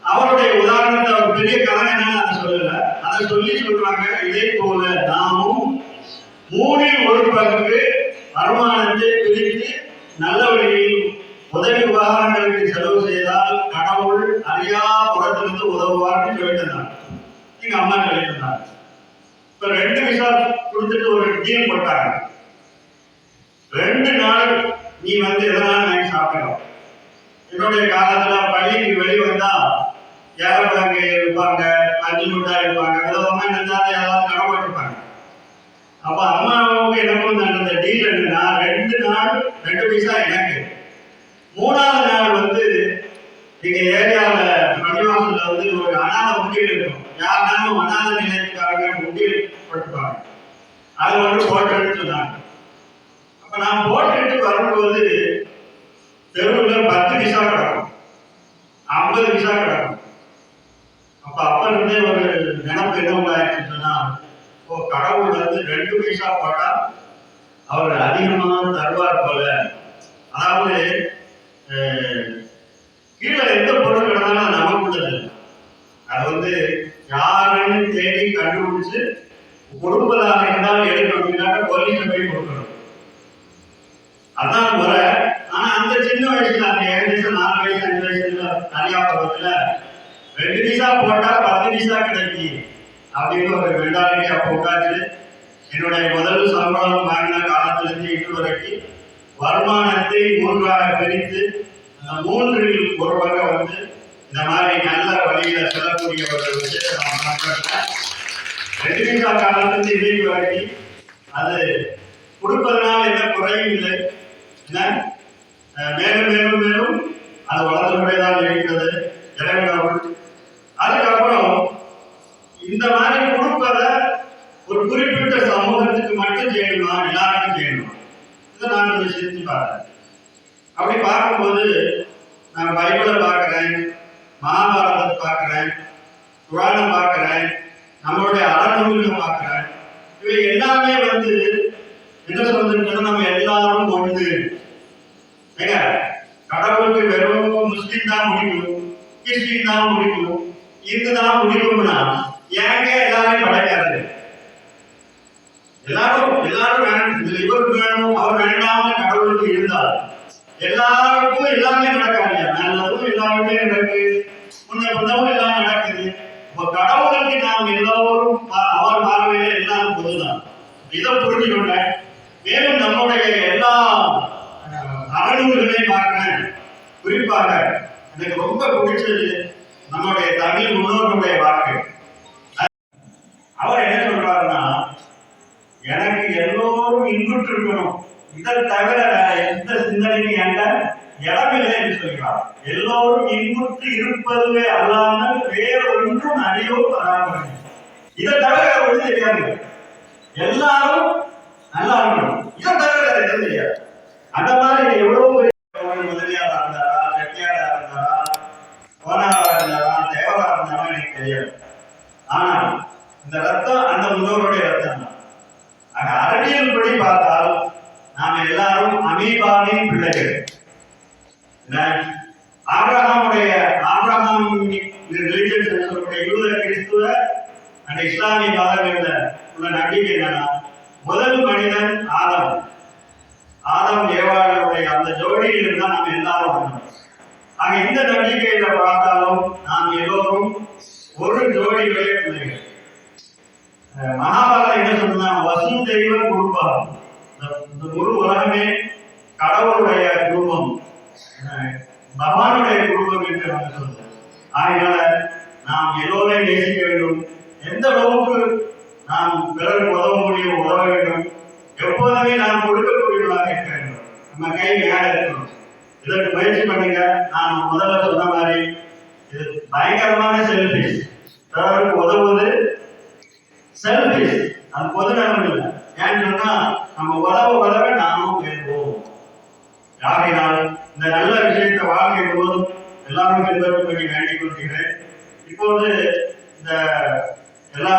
அவருடைய உதாரணத்தை அவர் பெரிய கலைஞனா அதை சொல்லல, அதை சொல்றாங்க. இதே போல நாமும் 3 1 பங்குக்கு வருமானத்தை பிரித்து நல்ல வழியில் உதவி உபகாரங்களுக்கு செலவு செய்தால் கடவுள் அறியா புறத்திலிருந்து உதவுவார்னு சொல்லிட்டு எங்க அம்மா சொல்லிட்டு இருந்தாங்க. இப்ப 2 பைசா கொடுத்துட்டு ஒரு டீல் போட்டாங்க. 2 நாள் நீ வந்து எதனால வாங்கி சாப்பிடலாம். என்னுடைய காலத்துல பள்ளிக்கு வெளியே வந்தா ஏறவங்க இருப்பாங்க, 5 முட்டாய் இருப்பாங்க, விதமா நினைச்சாலும் ஏதாவது கடமை இருப்பாங்க. அப்ப அம்மாவுக்கு எனக்கும் நடந்த டீல் என்னன்னா, 2 நாள் 2 பைசா எனக்கு, 3ஆவது நாள் வந்து எங்க ஏரியாவில பள்ளிவாசல்ல வந்து ஒரு அனாதை முண்டியல் இருக்கும். யாருனாலும் அனாதை நிலையத்துக்காக முண்டியல் போட்டுப்பாங்க. அது வந்து போட்டு சொன்னாங்க. அப்ப நான் போட்டுட்டு வரும்போது தெருவில் 10 பைசா கிடக்கும், 50 பைசா கிடக்கும். அப்ப இருந்தே ஒரு நினைப்பு என்ன ஆயிடுச்சுன்னு சொன்னா, கடவுள் வந்து 2 பைசா போட்டா அவர் அதிகமாக தருவார் போல. அதாவது கீழே எந்த பொருள் கிடந்தாலும் நமக்கு உள்ளது. அது வந்து யாருன்னு தேடி கண்டுபிடிச்சு கொடுப்பதாக இருந்தாலும் எடுக்கணும், போலீஸ் போய் கொடுக்கணும். அதான் முறை. வயசுல அந்த ஏகதேசம் 4 வயசு 5 வயசுல நிறையா பருவத்துல 2 பைசா போட்டா 10 பைசா கிடைக்கும் அப்படின்னு ஒரு மென்டாலிட்டி அப்போ உண்டாச்சு. என்னுடைய முதல் சம்பளம் வாங்கின காலத்திலிருந்து இன்று வரைக்கும் வருமானத்தை 3ஆக பிரித்து அந்த 3இல் ஒரு பங்கு வந்து இந்த மாதிரி நல்ல வழியில செல்லக்கூடியவர்கள் வச்சு நான் பார்க்கிறேன். 2 பைசா காலத்திலிருந்து இன்றைக்கு வரைக்கும் அது கொடுப்பதனால் எந்த குறையும் இல்லை. என்ன மேலும் மேலும் மேலும் அது வளர்ந்து கொண்டேதான் இருக்கிறது. இறைவனோடு அதுக்கப்புறம் இந்த மாதிரி கொடுப்பத ஒரு குறிப்பிட்ட சமூகத்துக்கு மட்டும் செய்யணுமா, எல்லாருக்கும் செய்யணுமா? இதை நான் கொஞ்சம் சிரித்து பார்த்தேன். அப்படி பார்க்கும்போது நான் பைபிளை பார்க்கிறேன், மகாபாரதத்தை பார்க்கிறேன், புராணம் பார்க்கிறேன், நம்மளுடைய அறநூல்களை பார்க்கிறேன். இவை எல்லாமே வந்து என்ன சொல்றதுன்னா நம்ம எல்லாரும் ஒன்று. ஏங்க கடவுளுக்கு வெறும் முஸ்லீம் தான் முடிக்கணும், கிறிஸ்டின் தான் முடிக்கணும், இந்து தான் முடிக்கணும்னா ஏங்க எல்லாரையும் படைக்காது? எல்லாரும் வேணும், இவருக்கு வேணும் அவர் வேண்டாம கடவுளுக்கு இருந்தால் எல்லாருக்கும் எல்லாமே நடக்காது. நல்லதும் எல்லாருமே நடக்கு, முன்னவும் எல்லாம் நடக்குது. இப்ப கடவுளுக்கு நாம் எல்லோரும் அவர் பார்வையில எல்லாம் பொதுதான். இதை புரிஞ்சுக்கொண்டேன். மேலும் நம்முடைய எல்லா அறநூல்களையும் பார்க்கிறேன். குறிப்பாக எனக்கு ரொம்ப பிடிச்சது நம்முடைய தமிழ் முன்னோர்களுடைய வாக்கு. அவர் என்ன சொல்றாருன்னா, எனக்கு எல்லோரும் இன்புற்று இருக்கணும், இதை தவிர எந்த சிந்தனைக்கு என்ற இடமில்லை என்று சொல்கிறார். எல்லோரும் இன்புற்று இருப்பதுவே அல்லாமல் வேறொன்றும் அறியோ பராமரி. இதை தவிர ஒன்றும் தெரியாது. எல்லாரும் நல்லா இருக்கணும், இதை தவிர எதுவும் தெரியாது. அந்த மாதிரி எவ்வளவு முதலியாரா இருந்தாரா, செட்டியாரா இருந்தாரா, கோனாரா இருந்தாரா, தேவரா இருந்தாரா எனக்கு தெரியாது. ஆனா இந்த ரத்தம் அந்த முன்னோருடைய ரத்தம் தான். அறிவியல் படி பார்த்தால் நாம் எல்லாரும் அமீபாவின் பிள்ளைகள். ஆபிரகாம் யூத கிறிஸ்துவ அந்த இஸ்லாமிய மதங்களில் உள்ள நம்பிக்கை என்னன்னா, முதல் மனிதன் ஆதம் ஏவாளுடைய அந்த ஜோடியில் இருந்தால் நாம் எல்லாரும் வந்தோம். ஆக இந்த நம்பிக்கையில பார்த்தாலும் நாம் எல்லோரும் ஒரு ஜோடிகளே பிள்ளைகள். மகாபாரதம் என்ன சொன்னா, வசு தெய்வம் குடும்பம், இந்த முழு உலகமே கடவுளுடைய குடும்பம், பகவானுடைய குடும்பம் என்று நம்ம சொல்றோம். ஆகையால நாம் எல்லோரையும் நேசிக்க வேண்டும். எந்த அளவுக்கு நாம் பிறருக்கு உதவ முடியும் உதவ வேண்டும். எப்போதுமே நாம் கொடுக்கக்கூடியவர்களாக இருக்க வேண்டும். நம்ம கை மேல இருக்கணும். இதற்கு முயற்சி பண்ணுங்க. நான் முதல்ல சொன்ன மாதிரி இது பயங்கரமான செல்ஃபிஷ். பிறருக்கு உதவுவது செல்ஃபிஷ், அது பொது நலம் இல்லை. ஏன்னு சொன்னா நம்ம உதவ நாமும் வேண்டுவோம். ஆகையினால் இந்த நல்ல விஷயத்தை வாழ்க்கை போதும் எல்லாரும் பின்பற்றி வேண்டிக் கொள்கிறேன். இப்போது இந்த எல்லா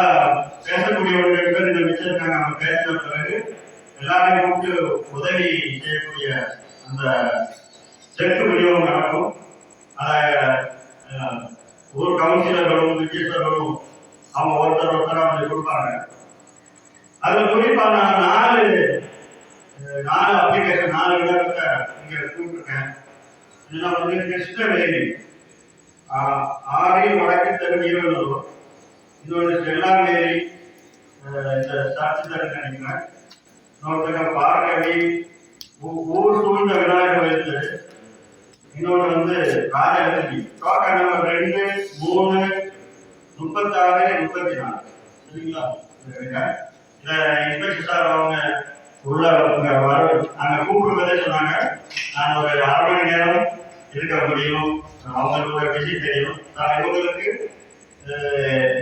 பேசக்கூடியவர்கள் இந்த விஷயத்தை நம்ம பேசின பிறகு எல்லாரையும் கூப்பிட்டு உதவி செய்யக்கூடிய அந்த செக்கு விநியோகம் நடக்கும். அதை ஊர் கவுன்சிலர்களும் ரிஜிஸ்டர்களும் அவங்க ஒருத்தர் அவங்க கொடுப்பாங்க. அதுல குறிப்பா நான் 4 அப்ளிகேஷன் 4 இடத்தை இங்க கூப்பிட்டுருக்கேன். இதுல வந்து கிருஷ்ணவேணி, ஆரில் வடக்கு தெரு ஈரோடு, இன்னொரு செல்லாமேரி சாட்சி தரேன் நினைக்கிறேன், இன்னொருத்தர் பார்க்கவி ஊர் சூழ்ந்த விநாயகர் கோயில், இன்னொன்று வந்து ராஜலட்சுமி. Token number 2, 3, 36, 34. சரிங்களா? இதை இன்ஸ்பெக்டர் சார் அவங்க உள்ள அங்க கூப்பிடுவதே சொன்னாங்க. நான் ஒரு 1/2 மணி நேரம் இருக்க முடியும், அவங்களுக்கு விஷயம் தெரியும்.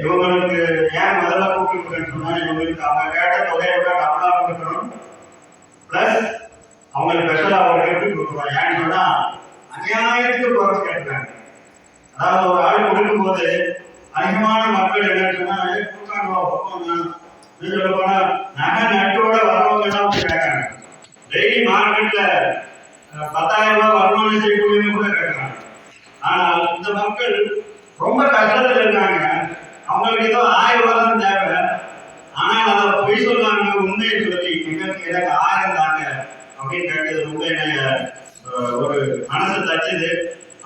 இவங்களுக்கு ஏன் முதல்ல கூப்பிட்டு சொன்னா, இவங்களுக்கு அவங்க கேட்ட தொகையை விட நம்மளா கொடுக்கணும், பிளஸ் அவங்களுக்கு ஸ்பெஷலா அவங்க எப்படி கொடுக்கணும். ஏன்னு சொன்னா அநியாயத்துக்கு குறைச்சு கேட்கிறாங்க. அதாவது ஒரு ஆள் கொடுக்கும் போது அதிகமான மக்கள் என்ன சொன்னா சொல்ல போனா நகை நட்டோட வரவங்க எல்லாம் கேட்கறாங்க. டெய்லி மார்க்கெட்ல 10,000 ரூபாய் வருமானம் செய்யக்கூடிய கூட கேட்கறாங்க. ஆனால் இந்த மக்கள் ரொம்ப கஷ்டத்துல இருக்காங்க. அவங்களுக்கு ஏதோ 1000 ரூபாய் தான் தேவை. ஆனால் அதை பொய் சொல்லாங்க, உண்மையை சொல்லி எனக்கு 1000 தாங்க அப்படின்னு கேட்டது ரொம்ப என்ன ஒரு மனசு தச்சுது.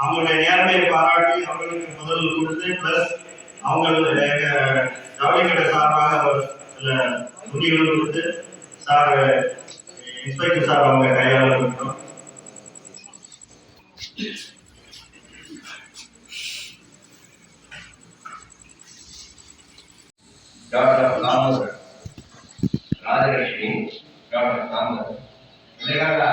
அவங்களுடைய நேர்மையை பாராட்டி அவர்களுக்கு முதல் கொடுத்து பிளஸ் அவங்களுடைய ஜவுளிக்கடை சார்பாக சில துணிகளும் கொடுத்து சார் இன்ஸ்பெக்டர் சார் அவங்க கையாள கொடுத்தோம். டாக்டர் தாமோதர் ராஜலட்சுமி, டாக்டர் தாமோதர் இல்லைங்களா?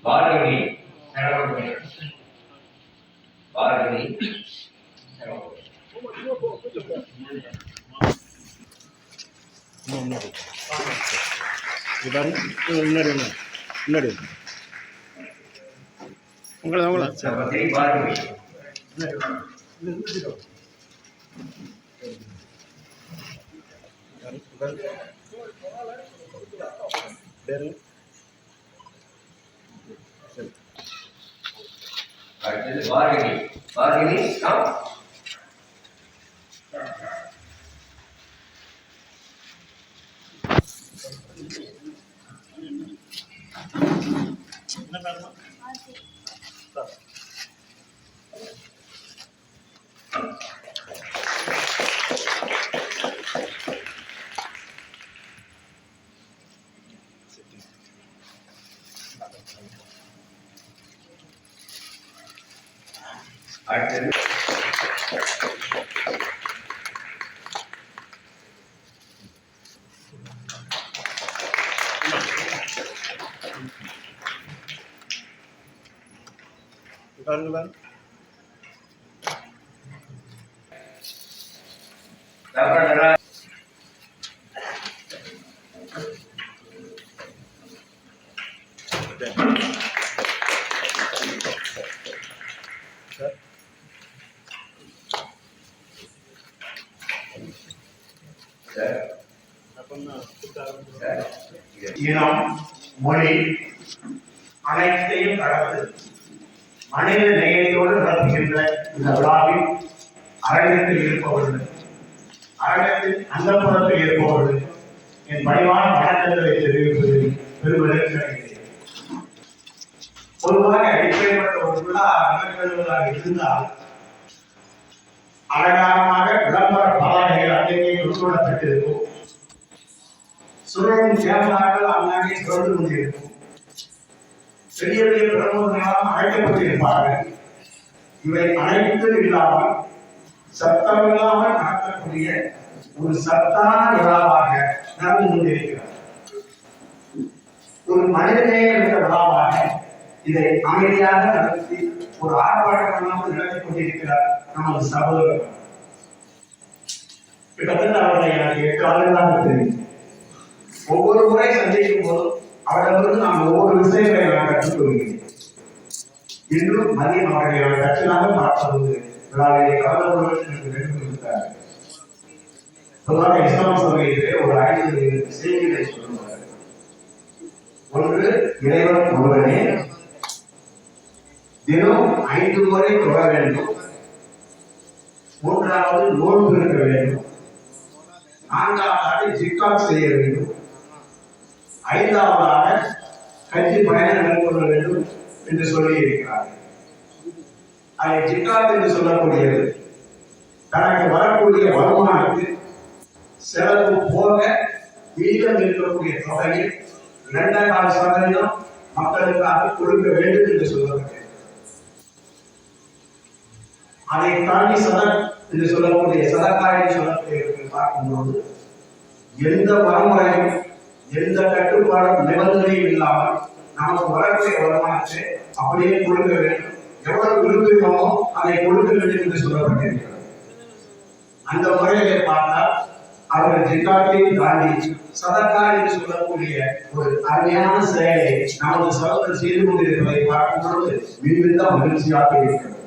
பாரதி செலவு பாரதி முன்னாடி உங்களை பாரதி அடுத்தது பார்கவி. பார்கவி அடுத்தது இனம், மொழி அனைத்தையும் கடந்து மனித நேயத்தோடு நடத்துகின்ற இந்த விழாவில் அரங்கத்தில் இருப்பவர்கள், அரங்கத்தில் அந்தப்புறத்தில் இருப்பவர்கள் என் பணிவான வணக்கங்களை தெரிவிப்பதில் பெருமகிழ்ச்சி. பொதுவாக இப்படிப்பட்ட ஒரு விழா நடத்துவதாக இருந்தால் அலங்காரமாக விளம்பர பதாகைகள் அங்கங்கே உட்கொள்ளப்பட்டிருக்கும், சுழலும் கேமராக்கள் அங்கங்கே சுழந்து கொண்டிருக்கும், பெரிய பெரிய பிரமுகர்களால் அழைக்கப்பட்டிருப்பார்கள். இவை அனைத்தும் இல்லாமல் சத்தமில்லாமல் நடத்தக்கூடிய ஒரு சத்தான விழாவாக நடந்து கொண்டிருக்கிறது. ஒரு மனிதநேய விழாவாக இதை அமைதியாக நடத்தி ஒரு ஆர்ப்பாட்டம் இல்லாமல் நடத்தி கொண்டிருக்கிறார் நமது சகோதரர். கிட்டத்தட்ட அவர்களை எனக்கு 8 ஆண்டுகளாக தெரியும். ஒவ்வொரு முறை சந்திக்கும் போதும் அவரிடமிருந்து நான் ஒவ்வொரு விஷயங்களை நான் கற்றுக்கொள்கிறேன். இன்றும் மதியம் அவர்களை நான் கட்சியாக பார்ப்பது விழாவிலே கலந்து கொள்வதற்கு எனக்கு வேண்டும் இருக்கிறார். பொதுவாக இஸ்லாம் சமயத்திலே ஒரு 5 செய்திகளை சொல்லுவார். ஒன்று, இறைவன் ஒருவனே, தினம் 5 முறை தொழ வேண்டும், 3வது நோன்பு இருக்க வேண்டும், 4வது ஜிக்காத் செய்ய வேண்டும், 5வதாக ஹஜ் பயணம் மேற்கொள்ள வேண்டும் என்று சொல்லி இருக்கிறார். அதை ஜிக்காத் என்று சொல்லக்கூடியது தனக்கு வரக்கூடிய வருமானத்தில் செலவு போக மீதம் இருக்கக்கூடிய தொகையில் 2.25% மக்களுக்காக கொடுக்க வேண்டும் என்று சொல்லப்பட்டது. அதை தாண்டி சதக் என்று சொல்லக்கூடிய சதக்காய் சொல்லக்கூடிய பார்க்கும்போது எந்த வரைமுறையும் எந்த கட்டுப்பாடும் நிபந்தனையும் இல்லாமல் நமக்கு வரக்கூடிய வருமானத்தை அப்படியே கொடுக்க வேண்டும், எவ்வளவு விரும்புகிறோமோ அதை கொடுக்க வேண்டும் என்று சொல்லப்பட்டிருக்கிறது. அந்த முறையிலே பார்த்தால் அவர்கள் ஜிக்காத்தையும் தாண்டி சதக்காய் என்று சொல்லக்கூடிய ஒரு அருமையான செயலை நமது சகோதரர் செய்து கொண்டிருப்பதை பார்க்கும் பொழுது மிகுந்த மகிழ்ச்சியாக இருக்கிறது.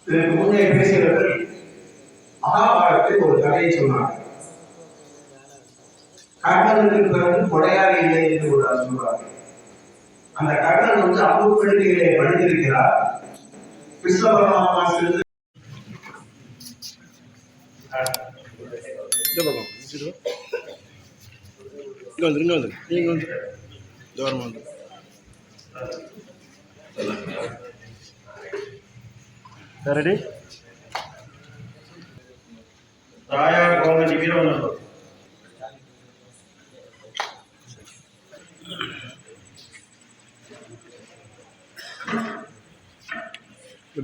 இதற்கு முன்னே பேசியவர்கள் மகாபாரதத்தில் ஒரு கதையை சொன்னார்கள். கர்ணனுக்கு பிறகு கொடையாளி இல்லை என்று ஒரு சொல்வார்கள். அந்த கர்ணன் அம்புப்படுகையிலே படித்திருக்கிறார். கிருஷ்ண பரமாத்மா சென்று இந்த பக்கம் இங்கே வந்து நீங்கள் வந்து தூரமாக வந்து ரெடி தாயார் கோவில் வீரவனூர்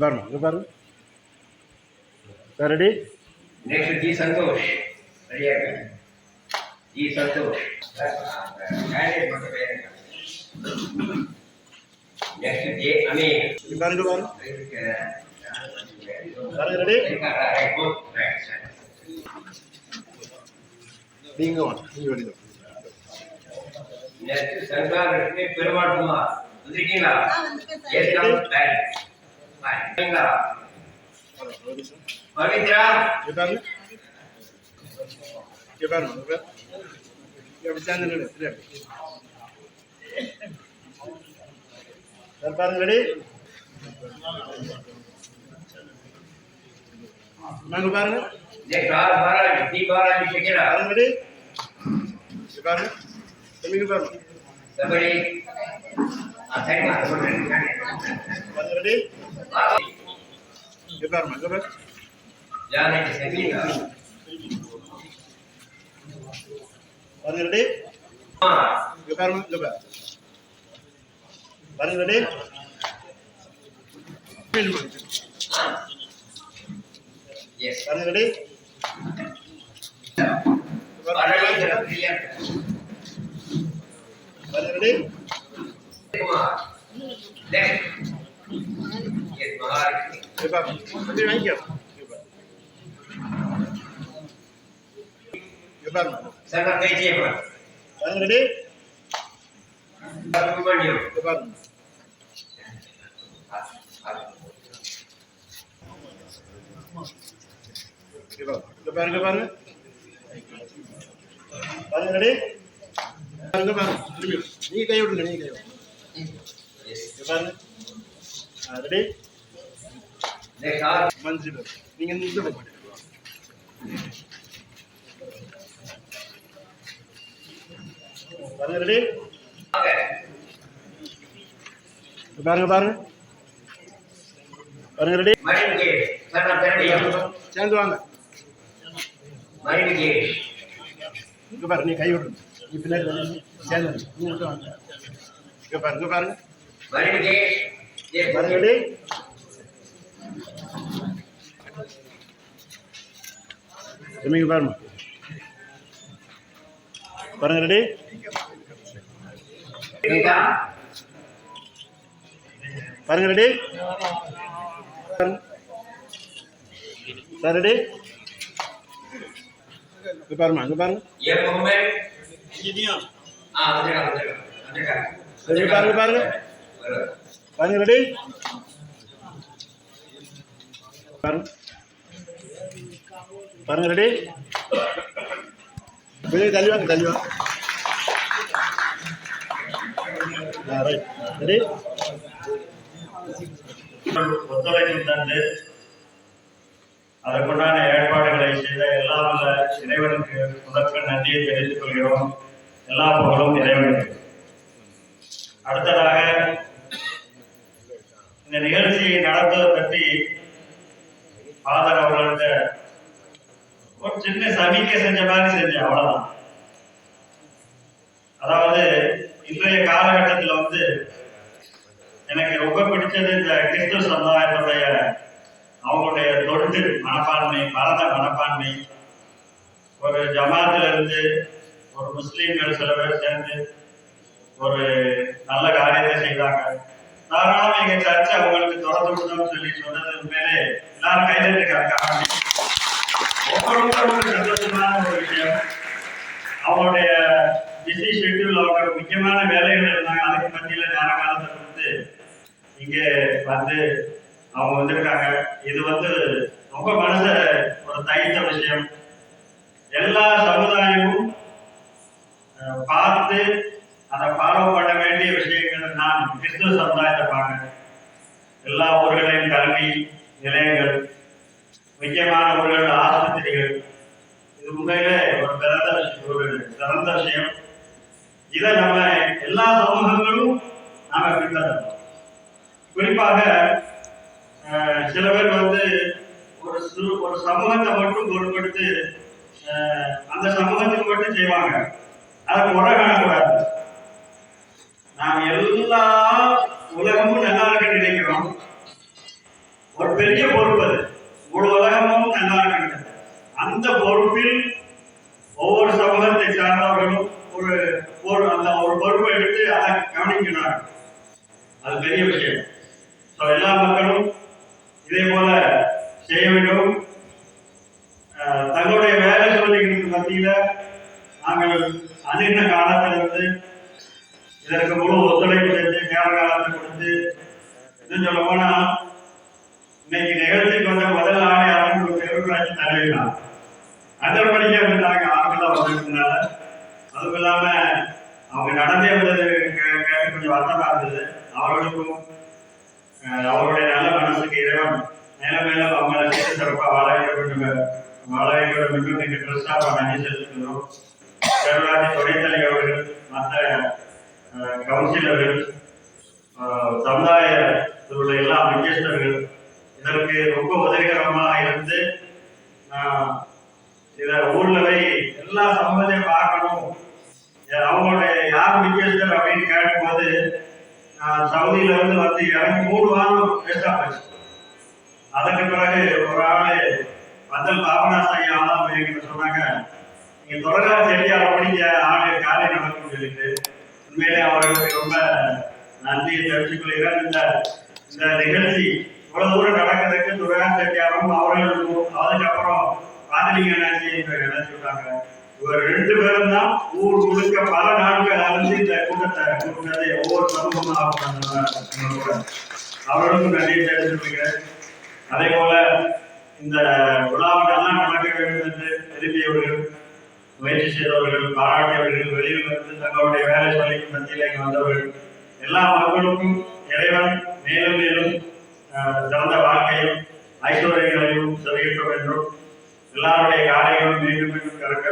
பாருங்க ready Next, G. Santosh. Ready? G. Santosh. Next, J. Amin. பாருங்க ரெடி நீங்க வெளியே Next, Sankar Perumal Kumar. வந்துட்டீங்களா? Yes, come back. Bye. Pavithra பாருங்க எப்படி சேர்ந்து பாருங்க ரெடி நாங்கள் பாருங்க பாராஜி டி பாராஜி ஷெகிரா பாருங்க ரெடி பாருங்க தம்பிங்க பாருங்க சபரி சரிமா பாருங்க ரெடி பாருங்க ஜானகி சங்கீதா பாருங்க ரெடி பாருங்க பாருங்க ரெடி எஸ் பாருங்க ரெடி பாரதிந்திர பிரியா பாருங்க ready Kumar next yes Mahalakshmi பாருங்க வாங்கிக்கோ பாருங்க சர்வ கைஜேமா பாருங்க ரெடி சுப்ரமணியம் பாருங்க பாருங்க பாருங்க பாருங்க ரெடி பாருங்க பாருங்க நீ கை விடுங்க நீ கை பாருங்க ரெடி நெக்ஸ்ட் ஆர் மஞ்சிடு நீங்க இந்த பக்கம் பாருங்க ரெடி ஓகே பாருங்க பாருங்க பாருங்க ரெடி மணிகே சர்வ தரடியா சேர்ந்து வாங்க மணிகே இங்க பாரு நீ கை விடு நீ பின்னாடி வந்து சேர்ந்து நீ விட்டு வாங்க இங்க பாருங்க மணிகே எஸ் பாருங்க ரெடி தம்பிங்க பாருங்க பாருங்க ரெடி பாருங்க ரெடி சார் ரெடி பாருமா அங்க பாருங்க ये मोहम्मद இங்கேயும் வந்துருக்கா பாருங்க பாருங்க பாருங்க ரெடி பாருங்க பாருங்க ரெடி வெளியே தள்ளி வாங்க ரைட் ரெடி ஒத்துழைப்பு தந்து அதற்குண்டான ஏற்பாடுகளை செய்த எல்லா வல்ல இறைவனுக்கு முதற்க நன்றியை தெரிவித்துக் கொள்கிறோம். எல்லா புகழும் இறைவனுக்கு. அடுத்ததாக இந்த நிகழ்ச்சியை நடத்துவதை பற்றி ஃபாதர் அவர்கள்ட்ட ஒரு சின்ன சமிக்கை செஞ்ச மாதிரி செஞ்சேன், அவ்வளவுதான். அதாவது இன்றைய காலகட்டத்தில் எனக்கு ரொம்ப பிடிச்சது இந்த கிறிஸ்துவ சமுதாயத்துடைய அவங்களுடைய தொண்டு மனப்பான்மை, பரத மனப்பான்மை. ஒரு ஜமாத்துல இருந்து ஒரு முஸ்லீம்கள் சில பேர் சேர்ந்து ஒரு நல்ல காரியத்தை செய்தாங்க. தாராளமாக எங்க சர்ச்சை அவங்களுக்கு திறந்து விடணும்னு சொல்லி சொன்னது உண்மையிலே எல்லாரும் கையில் இருக்காங்க. ரொம்ப சந்தோஷமான ஒரு விஷயம். அவங்களுடைய பிஸி ஷெட்யூல், அவங்க முக்கியமான வேலைகள் இருந்தாங்க, அதுக்கு மத்தியில் நேர காலத்தை கொடுத்து இங்கே அவங்க வந்திருக்காங்க. இது ரொம்ப மனச ஒரு தைத்த விஷயம். எல்லா சமுதாயமும் பார்த்து அதை ஃபாலோ பண்ண வேண்டிய விஷயங்கள். நான் கிறிஸ்துவ சமுதாயத்தை பார்க்கிறேன். எல்லா ஊர்களையும் கல்வி நிலையங்கள், முக்கியமான ஊர்கள் ஆஸ்பத்திரிகள், இது இது உண்மையிலே ஒரு சிறந்த விஷயம். இதை நம்ம எல்லா சமூகங்களும் நாம பின்பற்றணும். குறிப்பாக சில பேர் வந்து ஒரு சமூகத்தை மட்டும் பொருட்படுத்தி அந்த சமூகத்துக்கு மட்டும் செய்வாங்க. அதை குறை காணக்கூடாது. நாம் எல்லா உலகமும் நல்லா இருக்க நினைக்கிறோம். ஒரு பெரிய பொறுப்பு அது. முழு உலகமும் நல்லா இருக்க. அந்த பொறுப்பில் ஒவ்வொரு சமூகத்தை சார்ந்தவர்களும் அந்த ஒரு பொறுப்பை எடுத்து அதை கவனிக்கிறாங்க. அது பெரிய விஷயம். எல்லா மக்களும் இதே போல செய்ய வேண்டும். தங்களுடைய வேலை சோதனைகளுக்கு மத்தியில நாங்கள் அநேக காலத்திலிருந்து இதற்கு முழு ஒத்துழைப்பு செஞ்சு நேர காலத்தை கொடுத்து இன்னும் சொல்ல போனா இன்னைக்கு நிகழ்ச்சிக்கு வந்த முதல் நாளே யாரும் ஒரு பேரூராட்சி தலைவலாம் அதன்படியே இருந்தாங்க. ஆட்களாக வந்ததுனால அதுவும் இல்லாம அவங்க நடந்தே வந்தது கேட்டு கொஞ்சம் வருத்தமா இருந்தது. அவர்களுக்கும் அவருடைய நல்ல மனசுக்கு இறைவன் மேலும் மேலும் அவங்களை சிறப்பாக வாழ வேண்டும் என்று எங்கள் கிறிஸ்தாவை நன்றி செலுத்துகிறோம். பேரூராட்சி துணைத் தலைவர்கள், மற்ற கவுன்சிலர்கள், சமுதாயத்தில் உள்ள எல்லா முக்கியஸ்தர்கள் இதற்கு ரொம்ப உதவிகரமாக இருந்து இதை ஊர்ல போய் எல்லா சமூகத்தையும் பார்க்கணும். அவங்களுடைய யார் முக்கியஸ்தர் அப்படின்னு கேட்கும்போது சவுதியில இருந்து வந்து இறங்கி 3 வாரம் வேஸ்டா போச்சு. அதற்கு பிறகு ஒரு ஆள் பந்தல் பாபநாச ஐயா என்கிட்ட சொன்னாங்க, நீங்க தொடர்ந்து செடியார படிக்க ஆளு காலை நடக்கும் சொல்லிட்டு உண்மையிலே அவர்களுக்கு ரொம்ப நன்றியை தெரிவித்துக் கொள்கிறேன். இந்த நிகழ்ச்சி இவ்வளவு தூரம் நடக்கிறதுக்கு துரையா செட்டியாரும் அவர்களுக்கும் அதுக்கப்புறம் பாதிரிங்க நினைச்சுட்டாங்க. இவர் 2 பேரும் தான் ஊர் முழுக்க பல நாட்கள் அழிந்து இந்த கூட்டத்தை ஒவ்வொரு சமூகமாக அவர்களுக்கும் நன்றியை தெரிவித்துக் கொள்கிறேன். அதே போல இந்த விழாவெல்லாம் நடக்க வேண்டும் என்று விரும்பியவர்கள், முயற்சி செய்தவர்கள், பாராட்டியவர்கள், வெளியில் இருந்து தங்களுடைய வேலை சொல்லிக்கு மத்தியில் இங்கு வந்தவர்கள் எல்லா மக்களுக்கும் இறைவன் மேலும் மேலும் சிறந்த வாழ்க்கையும் ஐஸ்வர்யங்களையும் செலுத்த என்றும் எல்லாருடைய காரியங்களும் மீண்டும் மீண்டும் கறக்க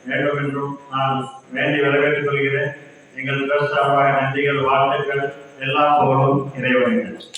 வேண்டும் என்றும் நான் வேண்டி வரவேற்றுக் கொள்கிறேன். எங்கள் சார்பாக நன்றிகள், வாழ்த்துக்கள், எல்லா புகழும் இறைவனுக்கு.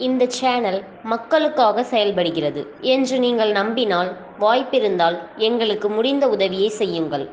இந்த சேனல் மக்களுக்காக செயல்படுகிறது என்று நீங்கள் நம்பினால், வாய்ப்பிருந்தால் எங்களுக்கு முடிந்த உதவியை செய்யுங்கள்.